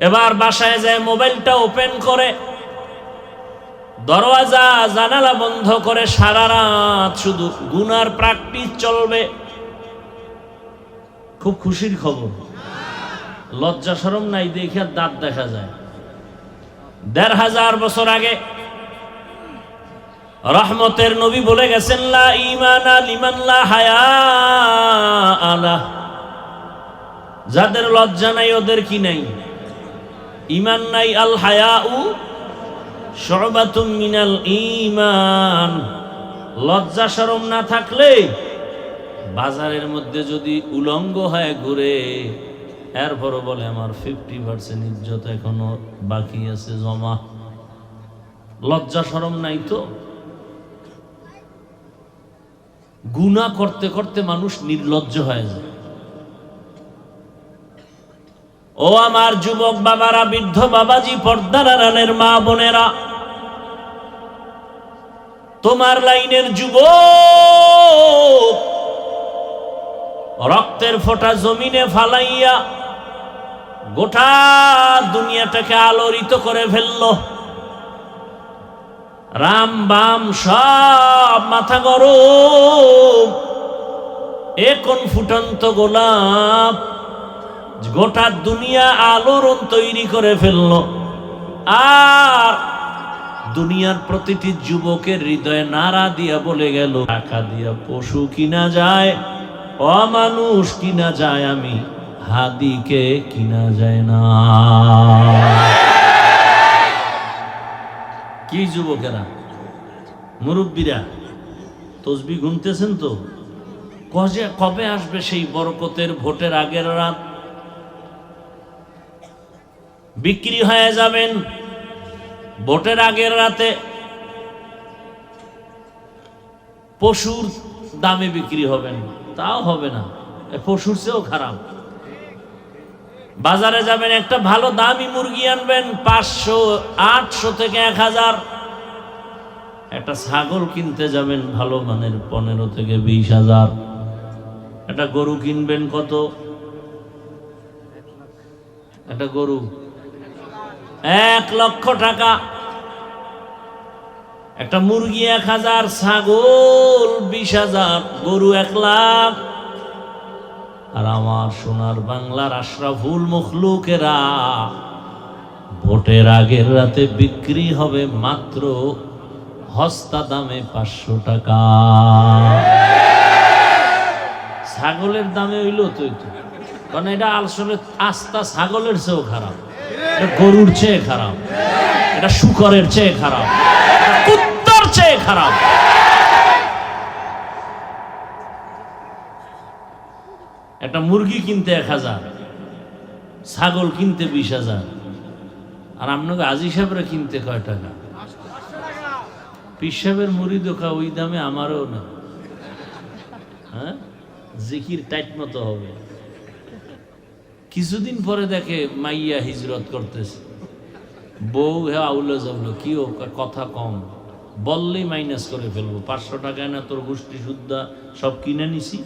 এবার বাসায় যায় মোবাইলটা ওপেন করে, দরওয়াজা জানালা বন্ধ করে সারা রাত শুধু গুনার প্র্যাকটিস চলবে। খুব খুশির খবর, লজ্জা শরম নাই দেখে দাঁত দেখা যায়। 1500 বছর আগে রহমতের নবী বলে গেছেন, লা ঈমানা লিমান লা হায়া আলা। যাদের লজ্জা নাই ওদের কি নাই? ঈমান নাই। আল হায়াউ শুবাতুম মিনাল ঈমান। লজ্জা শরম না থাকলে বাজারের মধ্যে যদি উলঙ্গ হয়ে ঘুরে, এরপরও বলে আমার 50% ইজ্জত এখনো বাকি আছে জমা। লজ্জা শরম নাই তো। গুনাহ করতে করতে মানুষ নির্লজ্জ হয়ে যায়। ও আমার যুবক বাবারা, বৃদ্ধ বাবাজি, পর্দার আড়ালের মা বোনেরা, তোমার লাইনের যুবক রক্তের ফোঁটা জমিনে ফালাইয়া গোটা দুনিয়াটাকে আলোড়িত করে ফেললো। রাম বাম সব মাথা গরম, এ কোন ফুটন্ত গোলাপ, গোটা দুনিয়া আলোড়ন তৈরি করে ফেললো। আর দুনিয়ার প্রতিটি যুবকের হৃদয়ে নাড়া দিয়া বলে গেল, টাকা দিয়া পশু কিনা যায়, অমানুষ কিনা যায়, আমি হাদিকে কিনা যায় না। কি যুবকেরা, মুরব্বীরা, তসবিহ গুনতেছেন তো? কবে আসবে সেই বরকতের ভোটের আগের রাত? বিক্রি হয়ে যাবেন ভোটের আগের রাতে। পশুর দামে বিক্রি হবেন, তাও হবে না, পশুর চেয়েও খারাপ। বাজারে যাবেন, একটা ভালো দামি মুরগি আনবেন 500, 800 থেকে 1000। একটা ছাগল কিনতে যাবেন ভালো মানের 15 থেকে 20,000। একটা গরু কিনবেন কত? একটা গরু 1 লক্ষ টাকা, একটা মুরগি 1000, ছাগল 20,000, গরু 1 লাখ। আর আমার সোনার বাংলার আশরাফুল মখলুকেরা ভোটের আগের রাতে বিক্রি হবে মাত্র হস্তা দামে 500 টাকা। ছাগলের দামে হইল তো, কারণ এটা আসলে আস্তা ছাগলের চেয়েও খারাপ, এটা গরুর চেয়ে খারাপ, এটা শুকরের চেয়ে খারাপ, এটা কুত্তার চেয়ে খারাপ। একটা মুরগি কিনতে 1000, ছাগল কিনতে 20,000, আর আপনাকে আজি সাহেবরা কিনতে কয় টাকা? পীর সাহেবের মুড়ি দোকা ওই দামে আমারও না। হ্যাঁ, জিকির টাইট মতো হবে। কিছুদিন পরে দেখে মাইয়া হিজরত করতেছে, বউ হ্যাঁ আউলে যাবলো, কি ও কথা কম, বললেই মাইনাস করে ফেলবো। 500 টাকায় না তোর গোষ্ঠী শুদ্ধা সব কিনে নিছি,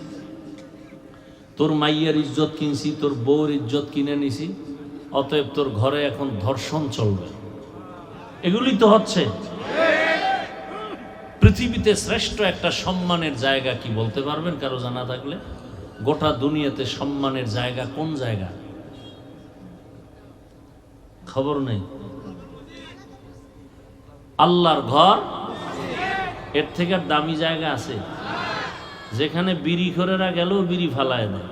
তোর মাইয়ার ইজ্জত কিনছি, তোর বউর ইজ্জত কিনে নিছি, অতএব তোর ঘরে এখন ধর্ষণ চলবে। এগুলি তো হচ্ছে। পৃথিবীতে শ্রেষ্ঠ একটা সম্মানের জায়গা কি বলতে পারবেন কারো জানা থাকলে? গোটা দুনিয়াতে সম্মানের জায়গা কোন জায়গা? খবর নেই। আল্লাহর ঘর, এর থেকে আর দামি জায়গা আছে? যেখানে বিড়ি খোরেরা গেলেও বিড়ি ফালায় দেয়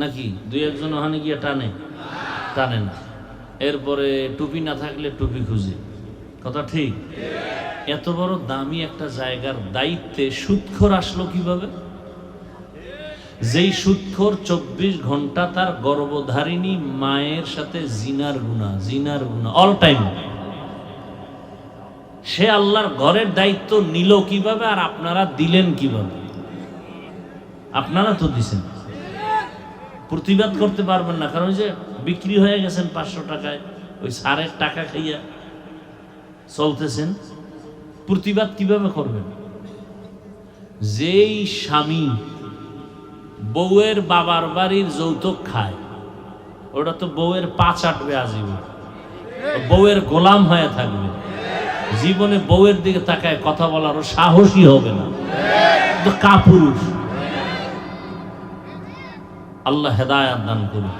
নাকি? 2-1 ওখানে গিয়ে টানে না। এরপরে টুপি না থাকলে টুপি খুঁজে, কথা ঠিক? এত বড় দামি একটা জায়গার দায়িত্বে সুদখোর আসলো কিভাবে? যেই সুদখোর 24 ঘন্টা তার গর্ভধারিণী মায়ের সাথে জিনার গুনাহ অল টাইম, সে আল্লাহর ঘরের দায়িত্ব নিল কিভাবে? আর আপনারা দিলেন কিভাবে? আপনারা তো দিছেন, প্রতিবাদ করতে পারবেন না, কারণ যে বিক্রি হয়ে গেছেন 500 টাকায়, ওই সারের টাকা খাইয়া চলতেছেন। প্রতিবাদ কিভাবে করবেন? যেই স্বামী বউয়ের বাবার বাড়ির যৌতুক খায়, ওটা তো বউয়ের পা চাটবে আজীবন, বউয়ের গোলাম হয়ে থাকবে, জীবনে বউয়ের দিকে তাকায় কথা বলারও সাহসী হবে না, তো কাপুরুষ। আল্লাহ হেদায়েত দান করুন।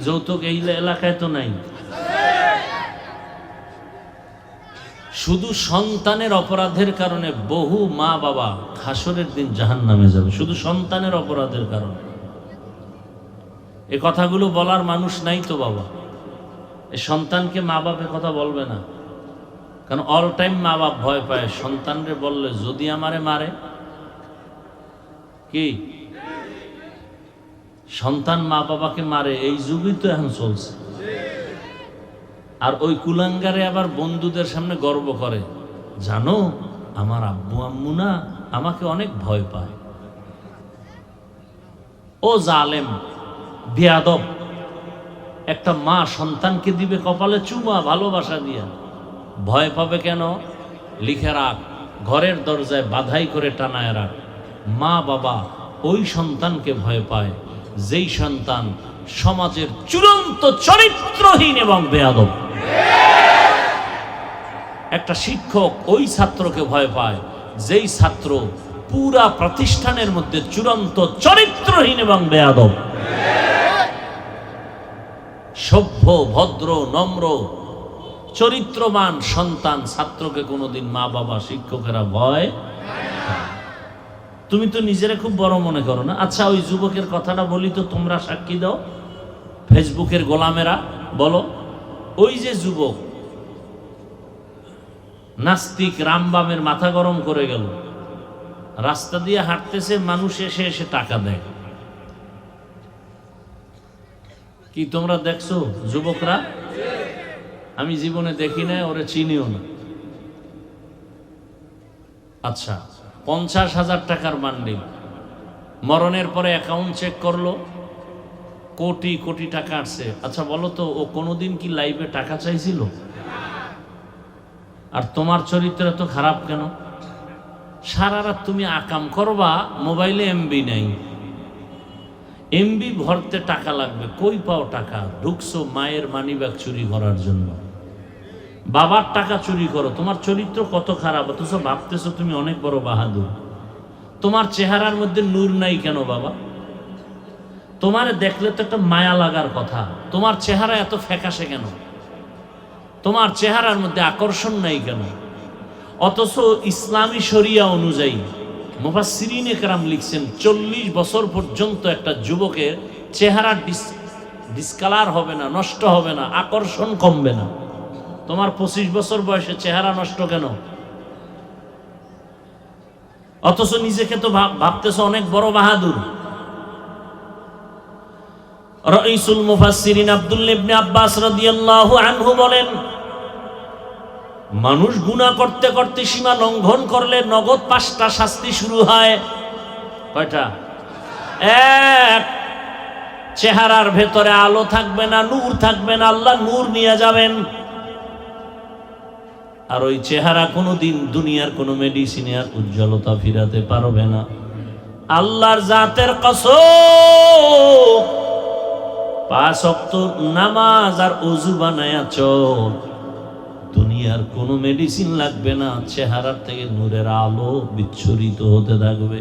যৌতুক এই এলাকায় তো নাই। শুধু সন্তানের অপরাধের কারণে বহু মা বাবা হাসরের দিন জাহান্নামে যাবে, শুধু সন্তানের অপরাধের কারণে। এ কথাগুলো বলার মানুষ নাই তো বাবা। এই সন্তানকে মা বাপের কথা বলবে না, কারণ অল টাইম মা বাপ ভয় পায় সন্তানরে বললে যদি আমারে মারে। কি সন্তান মা বাবাকে মারে, এই যুগই তো এখন চলছে। আর ওই কুলাঙ্গারে আবার বন্ধুদের সামনে গর্ব করে, জানো আমার আব্বু আম্মু না আমাকে অনেক ভয় পায়। ও জালেম বেয়াদব, একটা মা সন্তানকে দিবে কপালে চুমা ভালোবাসা দিয়া, ভয় পাবে কেন? লিখে রাখ, ঘরের দরজায় বাধাই করে টানায় রাখ। মা বাবা ওই সন্তানকে ভয় পায় যেই সন্তান সমাজের চূড়ান্ত চরিত্রহীন এবং বেয়াদব। একটা শিক্ষক ওই ছাত্রকে ভয় পায় যেই ছাত্র পুরা প্রতিষ্ঠানের মধ্যে চূড়ান্ত চরিত্রহীন এবং বেয়াদব। সভ্য ভদ্র নম্র চরিত্রবান সন্তান ছাত্রকে কোনোদিন মা বাবা শিক্ষকেরা ভয়। তুমি তো নিজেরা খুব বড় মনে করো না। আচ্ছা ওই যুবকের কথাটা বলি তো, তোমরা সাক্ষী দাও, ফেসবুকের গোলামেরা বলো। ওই যে যুবক নাস্তিক রামবামের মাথা গরম করে গেল, রাস্তা দিয়ে হাঁটতেছে, মানুষ এসে এসে টাকা দেয়। কি তোমরা দেখছো যুবকরা? আমি জীবনে দেখি না, ওরে চিনিও না। আচ্ছা, 50,000 টাকার বান্ডিল, মরণের পরে অ্যাকাউন্ট চেক করলো, কোটি কোটি টাকা আসছে। আচ্ছা বলো তো, ও কোনোদিন কি লাইভে টাকা চাইছিল? আর তোমার চরিত্র তো খারাপ কেন? সারা রাত তুমি আকাম করবা, মোবাইলে এমবি নাই, এমবি ভরতে টাকা লাগবে, কই পাও টাকা? ঢুকছো মায়ের মানিব্যাগ চুরি করার জন্য, বাবার টাকা চুরি করো। তোমার চরিত্র কত খারাপ, অথচ ভাবতেছো তুমি অনেক বড় বাহাদুর। তোমার চেহারার মধ্যে নূর নাই কেন বাবা? তোমার দেখলে তো একটা মায়া লাগার কথা। তোমার চেহারা এত ফ্যাকাশে কেন? তোমার চেহারার মধ্যে আকর্ষণ নাই কেন? অথচ ইসলামী শরিয়া অনুযায়ী মুফাসসিরিনে কেরাম লিখছেন 40 বছর পর্যন্ত একটা যুবকের চেহারা ডিসকালার হবে না, নষ্ট হবে না, আকর্ষণ কমবে না। তোমার 25 বছর বয়সে চেহারা নষ্ট কেন? অথচ নিজেকে তো ভাবতেছো অনেক বড় বাহাদুর। রাইসুল মুফাসসিরিন আব্দুল্লাহ ইবনে আব্বাস রাদিয়াল্লাহু আনহু বলেন, মানুষ গুনাহ করতে করতে সীমা লঙ্ঘন করলে নগদ 5টা শাস্তি শুরু হয়। কয়টা? এক, চেহারার ভেতরে আলো থাকবে না, নূর থাকবে না, আল্লাহ নূর নিয়ে যাবেন। আর ওই চেহারা কোনোদিন দুনিয়ার কোনো মেডিসিনে আর উজ্জ্বলতা ফিরাতে পারবে না। আল্লাহর জাতের কসম, 5 ওয়াক্ত নামাজ আর ওযু বানায়া চল, দুনিয়ার কোনো মেডিসিন লাগবে না, চেহারার থেকে নূরের আলো বিচ্ছুরিত হতে থাকবে।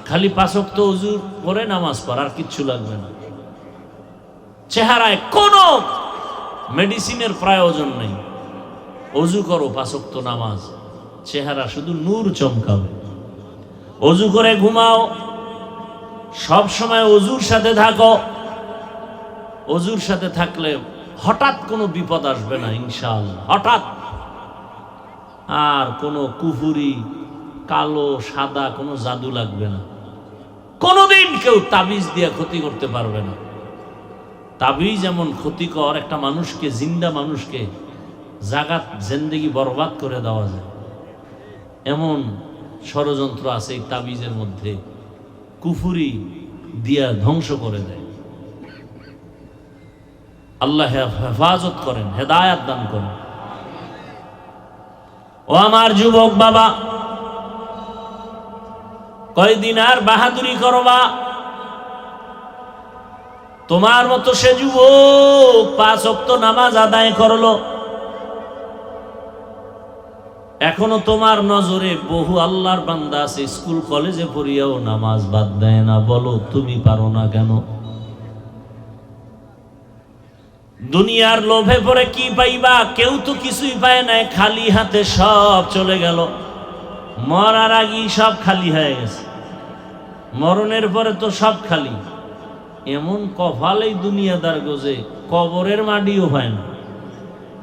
খালি 5 ওয়াক্ত ওযু করে নামাজ পড়, আর কিচ্ছু লাগবে না। চেহারায় কোনো মেডিসিনের প্রয়োজন নেই। ওযু করো, 5 ওয়াক্ত নামাজ, চেহারা শুধু নূর চমকাবে। ওযু করে ঘুমাও, সব সময় ওযুর সাথে থাকো। ওযুর সাথে থাকলে হঠাৎ কোনো বিপদ আসবে না ইনশাআল্লাহ, হঠাৎ। আর কোনো কুফুরি, কালো সাদা কোনো জাদু লাগবে না। কোনোদিন কেউ তাবিজ দিয়ে ক্ষতি করতে পারবে না। তাবিজ যেমন ক্ষতিকর, একটা মানুষকে, জিন্দা মানুষকে জাগাত জিন্দেগি বরবাদ করে দেওয়া যায়, এমন ষড়যন্ত্র আছে এই তাবিজের মধ্যে। কুফুরি দিয়া ধ্বংস করে দেয়। আল্লাহ হেফাজত করেন, হেদায়াত দান করেন। ও আমার যুবক বাবা, কয়দিন আর বাহাদুরি করবা? তোমার মতো সে যুবক 5 ওয়াক্ত নামাজ আদায় করলো, এখনো তোমার নজরে বহু আল্লাহর বান্দা আছে স্কুল কলেজে পড়িয়াও নামাজ বাদ দেয় না। বলো তুমি পারো না কেন? দুনিয়ার লোভে পড়ে কি পাইবা? কেউ তো কিছুই পায় নাই, খালি হাতে সব চলে গেল। মরার আগেই সব খালি হয়ে গেছে, মরণের পরে তো সব খালি। এমন কপাল এই দুনিয়াদার গোজে, কবরের মাটিও হয় না।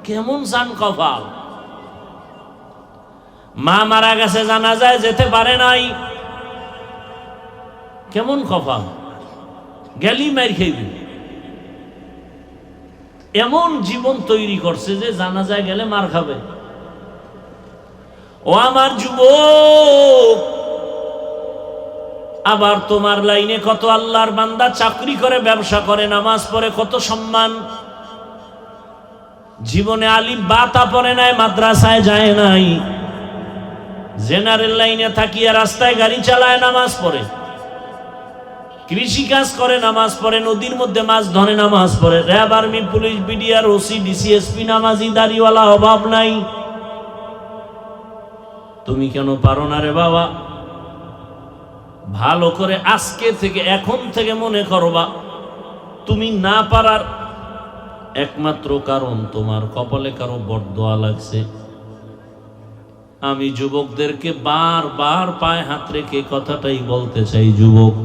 কেমন চান কপাল! মা মারা গেছে, জানাজায় যেতে পারে নাই, কেমন কপাল! গেলি মার খাইবি। এমন জীবন তৈরি করছে যে জানাজায় গেলে মার খাবে। ও আমার যুবক, আবার তোমার লাইনে কত আল্লাহর বান্দা চাকরি করে, ব্যবসা করে, নামাজ পড়ে, কত সম্মান। জীবনে আলিফ বা তা পড়ে নাই, মাদ্রাসায় যায় নাই, জেনারেল লাইনে থাকিয়া রাস্তায় গাড়ি চালায়, নামাজ পড়ে, কৃষি কাজ করে, নামাজ পড়ে, নদীর মধ্যে মাছ ধরে, নামাজ পড়ে, RAB, army, police, BDR, OC, DC SP, নামাজি, দাড়িওয়ালা, অভাব নাই। তুমি কেন পারো না রে বাবা? ভালো করে আজকে থেকে, এখন থেকে মনে করবা, তুমি না পারার একমাত্র কারণ তোমার কপালে কারো বরদোয়া লাগছে। আমি যুবকদেরকে বারবার পায়ে হাত রেখে কথাটাই বলতে চাই, যুবক,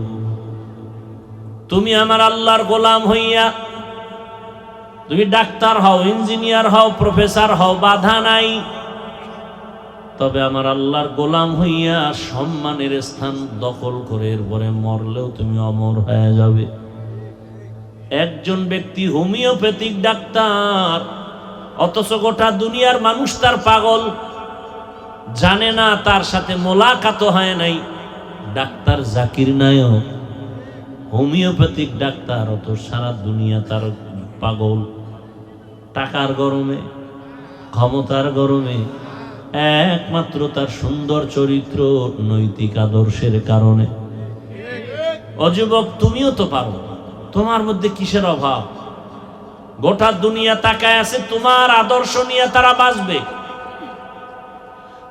তুমি আমার আল্লাহর গোলাম হইয়া, তুমি ডাক্তার হও, ইঞ্জিনিয়ার হও, প্রফেসর হও, বাধা নাই। তবে আমার আল্লাহর গোলাম হইয়া সম্মানের স্থান দখল করে এরপরে মরলেও তুমি অমর হয়ে যাবে। একজন ব্যক্তি হোমিওপ্যাথিক ডাক্তার, অথচ গোটা দুনিয়ার মানুষ তার পাগল। জানে না, তার সাথে মোলাকাত হয় নাই। Doctor Zakir Naik homeopathic doctor, অত সারা দুনিয়া তার পাগল। টাকার গরমে, ক্ষমতার গরমে, একমাত্র তার সুন্দর চরিত্র, নৈতিক আদর্শের কারণে। অযুবক, তুমিও তো পারো, তোমার মধ্যে কিসের অভাব? গোটা দুনিয়া তাকায় আছে তোমার আদর্শ নিয়ে, তারা বাঁচবে।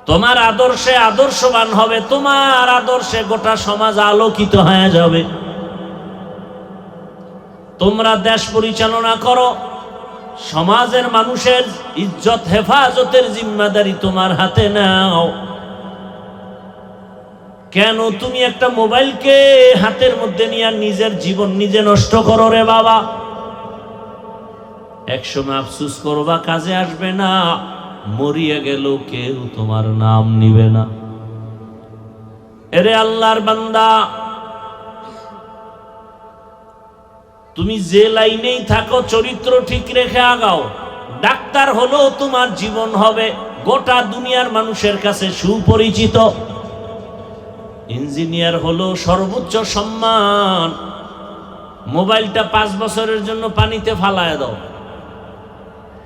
তোমার আদর্শে আদর্শবান হবে, তোমার আদর্শে গোটা সমাজ আলোকিত হয়ে যাবে। তোমরা দেশ পরিচালনা করো, সমাজের মানুষের ইজ্জত হেফাজতের জিম্মাদারি তোমার হাতে নাও। কেন তুমি একটা মোবাইলকে হাতের মধ্যে নিয়ে নিজের জীবন নিজে নষ্ট করো রে বাবা? একসময় আফসুস করবা, কাজে আসবে না। মরিয়া গেল কেউ তোমার নাম নিবে না। এরে আল্লাহর বান্দা, তুমি যে লাইনেই থাকো চরিত্র ঠিক রেখে আগাও। ডাক্তার হলো তোমার জীবন হবে গোটা দুনিয়ার মানুষের কাছে সুপরিচিত। ইঞ্জিনিয়ার হলো সর্বোচ্চ সম্মান। মোবাইলটা 5 বছরের জন্য পানিতে ফালায় দাও।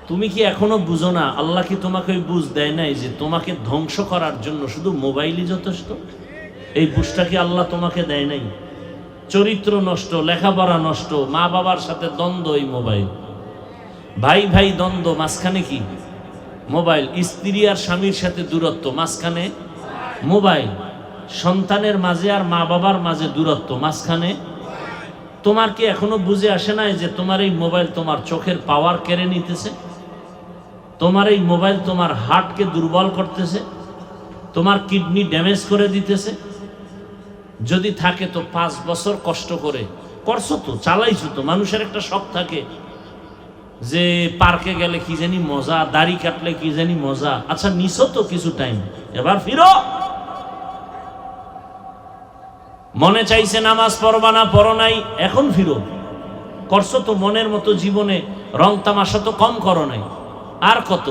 তুমি কি এখনো বুঝো না? আল্লাহ কি তোমাকে ওই বুঝ দেয় নাই যে তোমাকে ধ্বংস করার জন্য শুধু মোবাইলই যথেষ্ট? এই বুঝটা কি আল্লাহ তোমাকে দেয় নাই? চরিত্র নষ্ট, লেখাপড়া নষ্ট, মা বাবার সাথে দ্বন্দ্ব, এই মোবাইল। ভাই ভাই দ্বন্দ্ব, মাঝখানে কি? মোবাইল। স্ত্রী আর স্বামীর সাথে দূরত্ব, মাঝখানে মোবাইল। সন্তানের মাঝে আর মা বাবার মাঝে দূরত্ব, মাঝখানে। তোমার কি এখনো বুঝে আসে নাই যে তোমার এই মোবাইল তোমার চোখের পাওয়ার কেড়ে নিতেছে? তোমার এই মোবাইল তোমার হার্টকে দুর্বল করতেছে, তোমার কিডনি ড্যামেজ করে দিতেছে। যদি থাকে তো 5 বছর কষ্ট করে করছো তো, চালাইছো তো। মানুষের একটা শখ থাকে যে পার্কে গেলে কি জানি মজা, দাড়ি কাটলে কি জানি মজা। আচ্ছা নিছো তো কিছু টাইম, এবার ফিরো। মনে চাইছে নামাজ পড়বা না, পড়ো নাই, এখন ফিরো। করছো তো মনের মতো, জীবনে রং তামাশা তো কম করো নাই। আর কত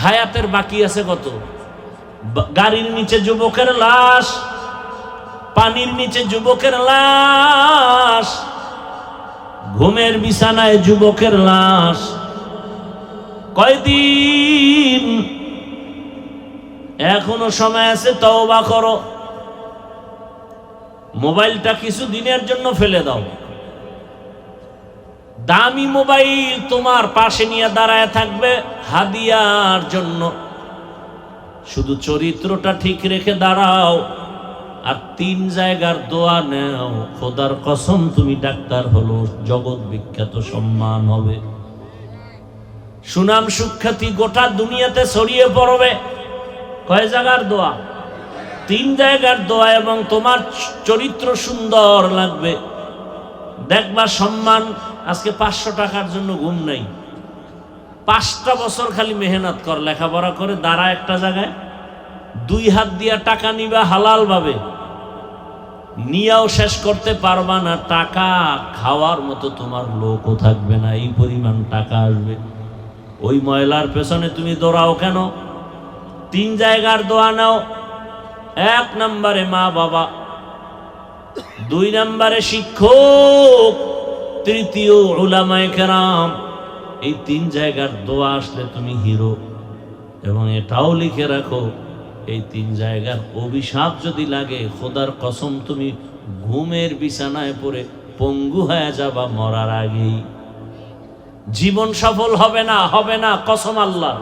হায়াতের বাকি আছে? কত? গাড়ির নিচে যুবকের লাশ, পানির নিচে যুবকের লাশ, ঘুমের বিছানায় যুবকের লাশ। কয়দিন এখনো সময় আছে, তওবা করো। মোবাইলটা কিছু দিনের জন্য ফেলে দাও। দামি মোবাইল তোমার পাশে নিয়ে দাঁড়ায় থাকবে হাদিয়ার জন্য। শুধু চরিত্রটা ঠিক রেখে দাঁড়াও, আর 3 জায়গার দোয়া নেও। খোদার কসম, তুমি ডাক্তার হলো, জগৎ বিখ্যাত সম্মান হবে, সুনাম সুখ্যাতি গোটা দুনিয়াতে ছড়িয়ে পড়বে। কয় জায়গার দোয়া? 3 জায়গার দোয়া। এবং তোমার চরিত্র সুন্দর লাগবে, দেখবা সম্মান। আজকে 500 টাকার জন্য ঘুম নাই। 5টা বছর খালি মেহনত কর, লেখাপড়া করে দাঁড়া একটা জায়গায়। 2 হাত দিয়া টাকা নিবা হালাল ভাবে, নিয়াও শেষ করতে পারবা না। টাকা খাওয়ার মতো তোমার লোকও থাকবে না, এই পরিমাণ টাকা আসবে। ওই ময়লার পেছনে তুমি দৌড়াও কেন? 3 জায়গার দোয়া নাও। 1 নম্বরে মা বাবা, 2 নম্বরে শিক্ষক, 3য় উলামায়ে কেরাম। এই 3 জায়গার দোয়া আসলে তুমি হিরো। এবং এটাও লিখে রাখো, এই 3 জায়গার অভিশাপ যদি লাগে, খোদার কসম তুমি ঘুমের বিছানায় পড়ে পঙ্গু হয়ে যাবা মরার আগেই। জীবন সফল হবে না, হবে না, কসম আল্লাহ।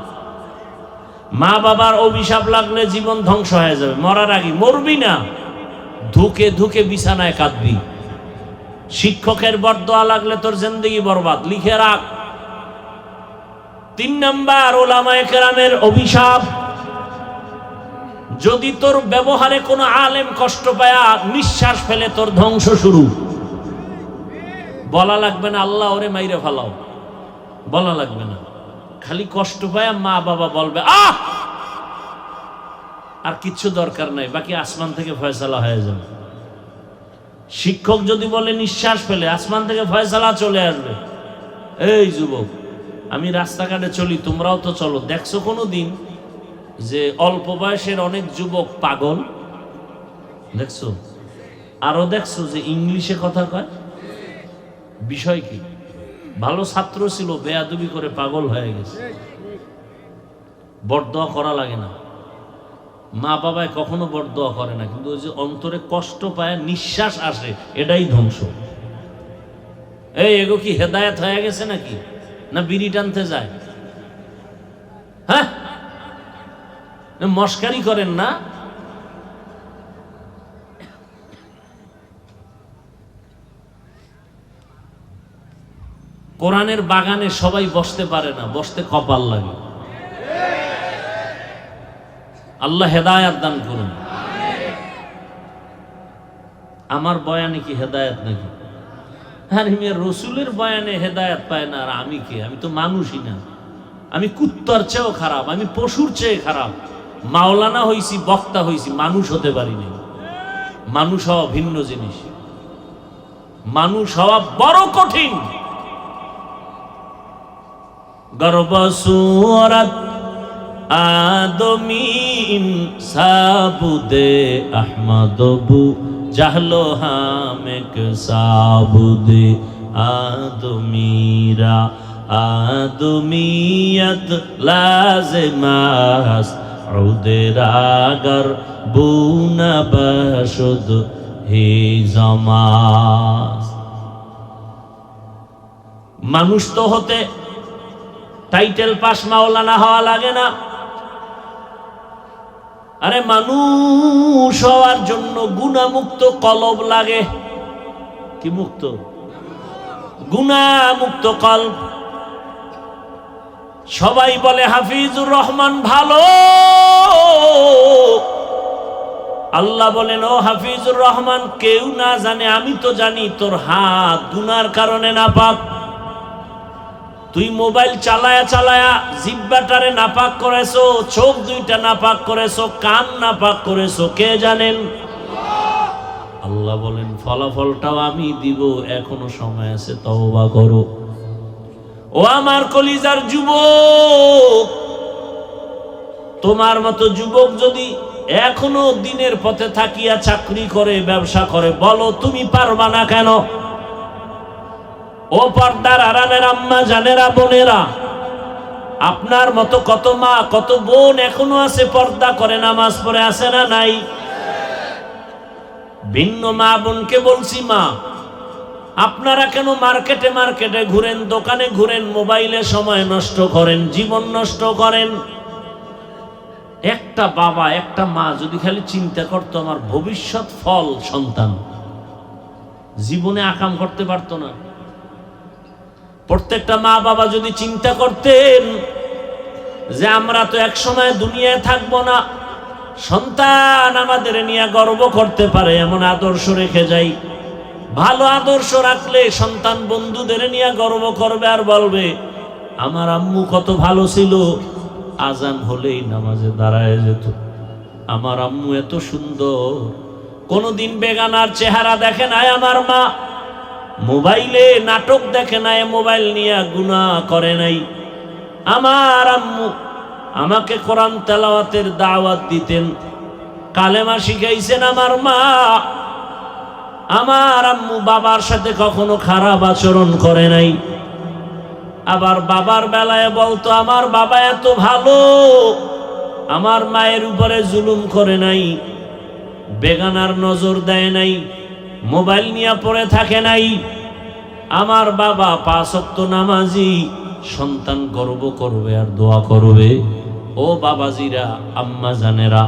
মা বাবার অভিশাপ লাগলে জীবন ধ্বংস হয়ে যাবে মরার আগে। মরবি না, ধুকে ধুকে বিছানায় কাঁদবি। শিক্ষকের বরদোয়া লাগলে তোর জিন্দেগি বরবাদ, লিখে রাখ। 3 নাম্বার উলামায়ে কেরামের অভিশাপ। যদি তোর ব্যবহারে কোনো আলেম কষ্ট পায়া নিঃশ্বাস ফেলে, তোর ধ্বংস শুরু। বলা লাগবে না আল্লাহ ওরে মাইরে ফেলাও, বলা লাগবে না। খালি কষ্ট পায়া মা বাবা বলবে আহ, আর কিচ্ছু দরকার নাই, বাকি আসমান থেকে ফয়সালা হয়ে যাবে। শিক্ষক যদি বলে নিঃশ্বাস ফেলে, আসমান থেকে ফয়সালা চলে আসবে। এই যুবক, আমি রাস্তাঘাটে চলি, তোমরাও তো চলো। দেখছো কোনো দিন যে অল্প বয়সের অনেক যুবক পাগল দেখছো, আরো দেখছো যে ইংলিশে কথা কয়। বিষয় কি? ভালো ছাত্র ছিল, বেয়াদবি করে পাগল হয়ে গেছে। বরদোয়া করা লাগে না, মা বাবায় কখনো বরদোয়া করে না, কিন্তু ওই যে অন্তরে কষ্ট পায়, নিঃশ্বাস আসে, এটাই ধ্বংস। এগো কি হেদায়েত হয়ে গেছে নাকি? না বিড়ি টানতে যায়? হ্যাঁ, মস্কারি করেন না। কোরআনের বাগানে সবাই বসতে পারে না, বসতে কপাল লাগে। আল্লাহ হেদায়েত দান করুন। আমার বয়ানে কি হেদায়েত নাকি? আরে মিয়া, রসুলের বয়ানে হেদায়েত পায় না, আর আমি কে? আমি তো মানুষই না, আমি কুত্তার চেয়েও খারাপ, আমি পশুর চেয়ে খারাপ। মাওলানা হইছি, বক্তা হইছি, মানুষ হতে পারিনি। মানুষ হওয়া ভিন্ন জিনিস, মানুষ হওয়া বড় কঠিন। গর্ব সুরত আদমিন সাবুদে আহমদবু জাহলো হামেক সাবুদে আদমিরা আদমিয়ত লাজমাস উদেরাগর বুনা বশুদ হি জমাস। মানুষ তো হতে টাইটেল পাস মাওলানা হওয়া লাগে না। আরে মানুষ হওয়ার জন্য গুনাহমুক্ত কলব লাগে। কি মুক্ত? গুনাহমুক্ত কলব। সবাই বলে হাফিজুর রহমান ভালো, আল্লাহ বলেন ও হাফিজুর রহমান, কেউ না জানে, আমি তো জানি তোর হাত গুনার কারণে নাপাক। তুই মোবাইল চালায়া চালায়া জিহ্বাটারে নাপাক করেছো, চোখ দুইটা নাপাক করেছো, কান নাপাক করেছো, কে জানেন? আল্লাহ বলেন ফলাফলটাও আমি দিব, এখনো সময় আছে, তওবা করো। ও আমার কলিজার যুবক, তোমার মতো যুবক যদি এখনো দিনের পথে থাকিয়া চাকরি করে, ব্যবসা করে, বলো তুমি পারবা না কেন? ও পর্দার আড়ালের আম্মা জানেরা, বোনেরা, আপনার মতো কত মা কত বোন এখনো আছে, পর্দা করে, নামাজ পড়ে, আছে না নাই? ভিন্ন মা বোনকে বলছি, মা আপনারা কেন মার্কেটে মার্কেটে ঘুরেন, দোকানে ঘুরেন, মোবাইলে সময় নষ্ট করেন, জীবন নষ্ট করেন? একটা বাবা একটা মা যদি খালি চিন্তা করতো আমার ভবিষ্যৎ ফল সন্তান, জীবনে আকাম করতে পারতো না। প্রত্যেকটা মা বাবা যদি চিন্তা করতেন যে আমরা তো এক সময় দুনিয়ায় থাকবো না, সন্তান আমাদের নিয়ে গর্ব করতে পারে এমন আদর্শ রেখে যাই। ভালো আদর্শ রাখলে সন্তান বন্ধুদের নিয়ে গর্ব করবে আর বলবে আমার আম্মু কত ভালো ছিল, আজান হলেই নামাজে দাঁড়ায় যেত, আমার আম্মু এত সুন্দর, কোনদিন বেগানার চেহারা দেখে নাই আমার মা, মোবাইলে নাটক দেখে নাই, মোবাইল নিয়ে গুনাহ করে নাই। আমার আম্মু আমাকে কোরআন তেলাওয়াতের দাওয়াত দিতেন, কালেমা শিখাইছেন আমার মা। আমার আম্মু বাবার সাথে কখনো খারাপ আচরণ করে নাই। আবার বাবার বেলায় বলতো আমার বাবা এত ভালো, আমার মায়ের উপরে জুলুম করে নাই, বেগানার নজর দেয় নাই, মোবাইল নিয়ে পড়ে থাকে নাই। আমার বাবা 5 ওয়াক্ত নামাজি, সন্তান গর্ব করবে আর দোয়া করবে। ও বাবাজিরা, আম্মা জানেরা,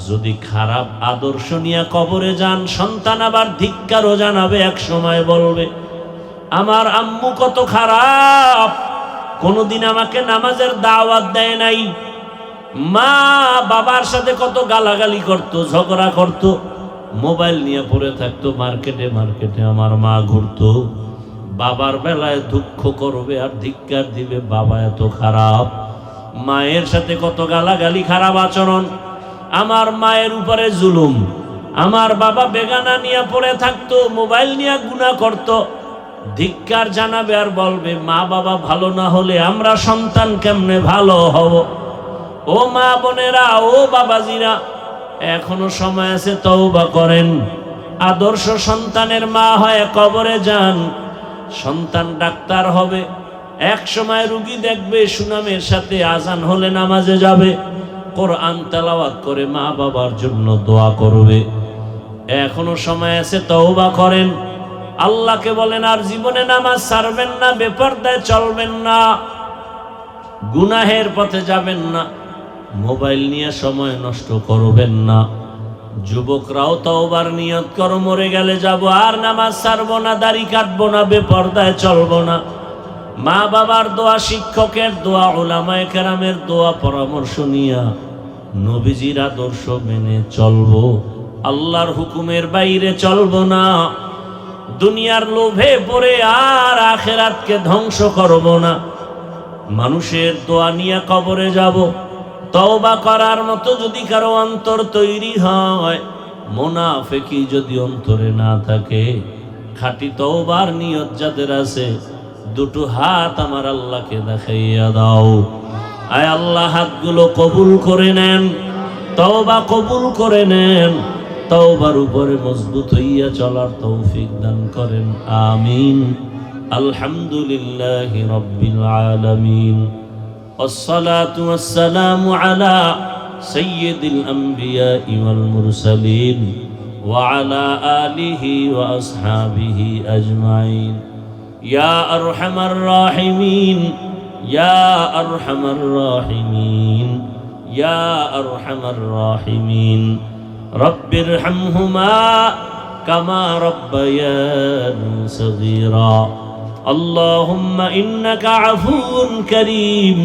যদি খারাপ আদর্শ নিয়ে কবরে যান, সন্তান আবার ধিক্কারও জানাবে, এক সময় বলবে আমার আম্মু কত খারাপ, কোনদিন আমাকে নামাজের দাওয়াত দেয় নাই। মা বাবার সাথে কত গালাগালি করত, ঝগড়া করত, মোবাইল নিয়ে পড়ে থাকতো, মার্কেটে মার্কেটে আমার মা ঘুরতো। বাবার বেলায় দুঃখ করবে আর ধিক্কার দিবে, বাবা এত খারাপ। মায়ের সাথে কত গালাগালি, খারাপ আচরণ, আমার মায়ের উপরে জুলুম। আমার বাবা বেগানা নিয়ে পড়ে থাকতো, মোবাইল নিয়ে গুনাহ করত, ধিক্কার জানাবে আর বলবে মা বাবা ভালো না হলে আমরা সন্তান কেমনে ভালো হব। ও মা বোনেরা, ও বাবাজিরা, এখনো সময় আছে, তওবা করেন। আদর্শ সন্তানের মা হয়ে কবরে যান। সন্তান ডাক্তার হবে, এক সময় রুগী দেখবে, সুনামের সাথে আজান হলে নামাজে যাবে, কোরআন তেলাওয়াত করে মা বাবার জন্য দোয়া করবে। এখনো সময় আছে, তওবা করেন। আল্লাহকে বলেন আর জীবনে নামাজ ছাড়বেন না, বেপরদায় চলবেন না, গুনাহের পথে যাবেন না, মোবাইল নিয়ে সময় নষ্ট করবেন না। যুবকরাও তওবার নিয়ত করো, মরে গেলে যাব, আর নামাজ ছাড়বো না, দাড়ি কাটবো না, বেপরদায় চলবো না। মা বাবার দোয়া, শিক্ষকের দোয়া, উলামায়ে কেরামের দোয়া পরামর্শ নিয়া নবীজির আদর্শ মেনে চলবো। আল্লাহর হুকুমের বাইরে চলবো না। দুনিয়ার লোভে পড়ে আর আখিরাতকে ধ্বংস করব না। মানুষের দোয়া নিয়ে কবরে যাব। তওবা করার মতো যদি কারো অন্তর তৈরি হয়, মুনাফিকি যদি অন্তরে না থাকে, খাঁটি তওবার নিয়ত যাদের আছে, দুটো হাত আমার আল্লাহকে দেখাইয়া দাও। আয় আল্লাহ, হাতগুলো কবুল করে নেন, তওবা কবুল করে নেন, তওবার উপরে মজবুত হইয়া চলার তৌফিক দান করেন। আমিন। আলহামদুলিল্লাহি রাব্বিল আলামিন। والصلاة والسلام على سيد الأنبياء والمرسلين وعلى آله وأصحابه أجمعين. يا أرحم الراحمين، يا أرحم الراحمين، يا أرحم الراحمين. رب ارحمهما كما ربياني صغيرا. اللهم إنك عفو كريم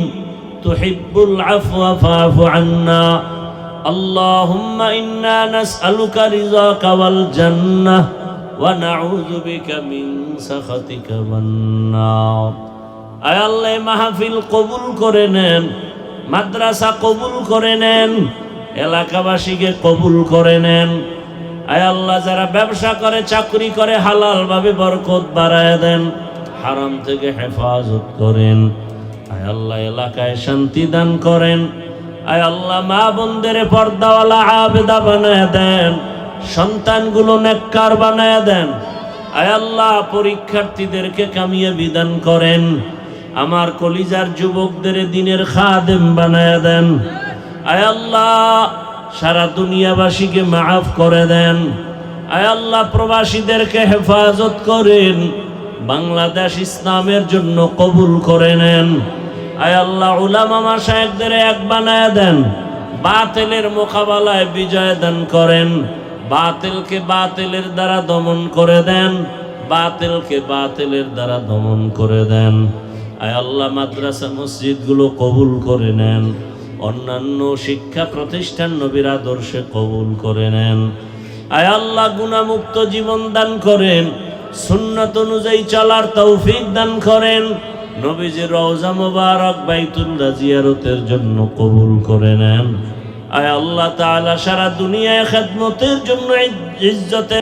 تحب العفو فاعف عنا. اللهم إنا نسألك رضاك والجنة ونعوذ بك من سخطك والنار. আয় আল্লাহ, মাহফিল কবুল করে নেন, মাদ্রাসা কবুল করে নেন, এলাকাবাসীকে কবুল করে নেন। আয় আল্লাহ, যারা ব্যবসা করে, চাকরি করে, হালাল ভাবে বরকত বাড়ায় দেন, হারাম থেকে হেফাজত করেন। আয় আল্লাহ, এলাকায় শান্তি দান করেন। আয় আল্লাহ, মা বোনদের পর্দাওয়ালা আবেদা বানায় দেন, সন্তানগুলো নেককার বানায় দেন। আয় আল্লাহ, পরীক্ষার্থীদেরকে কামিয়াবি দান করেন। আমার কলিজার যুবকদের দিনের খাদেম বানায় দেন। আয় আল্লাহ, সারা দুনিয়াবাসীকে মাফ করে দেন। আয় আল্লাহ, প্রবাসীদেরকে হেফাজত করেন। বাংলাদেশ ইসলামের জন্য কবুল করে নেন। আয় আল্লাহ, উলামা মাশায়েখদের এক বানায় দেন। বাতিলের মোকাবেলায় বিজয় দান করেন। বাতিলকে বাতিলের দ্বারা দমন করে দেন, বাতিলকে বাতিলের দ্বারা দমন করে দেন। আয় আল্লাহ, মাদ্রাসা মসজিদগুলো কবুল করে নেন। অন্যান্য শিক্ষা প্রতিষ্ঠান নবীর আদর্শে কবুল করে নেন। আয় আল্লাহ, গুনাহমুক্ত জীবন দান করেন, সুন্নাত অনুযায়ী চলার তৌফিক দান করেন। নবীজির রওজা মুবারক বাইতুল্লাহ জিয়ারতের জন্য কবুল করে নেন। আয় আল্লাহ তাআলা, সারা দুনিয়ায় খেদমতের জন্য ইজ্জতের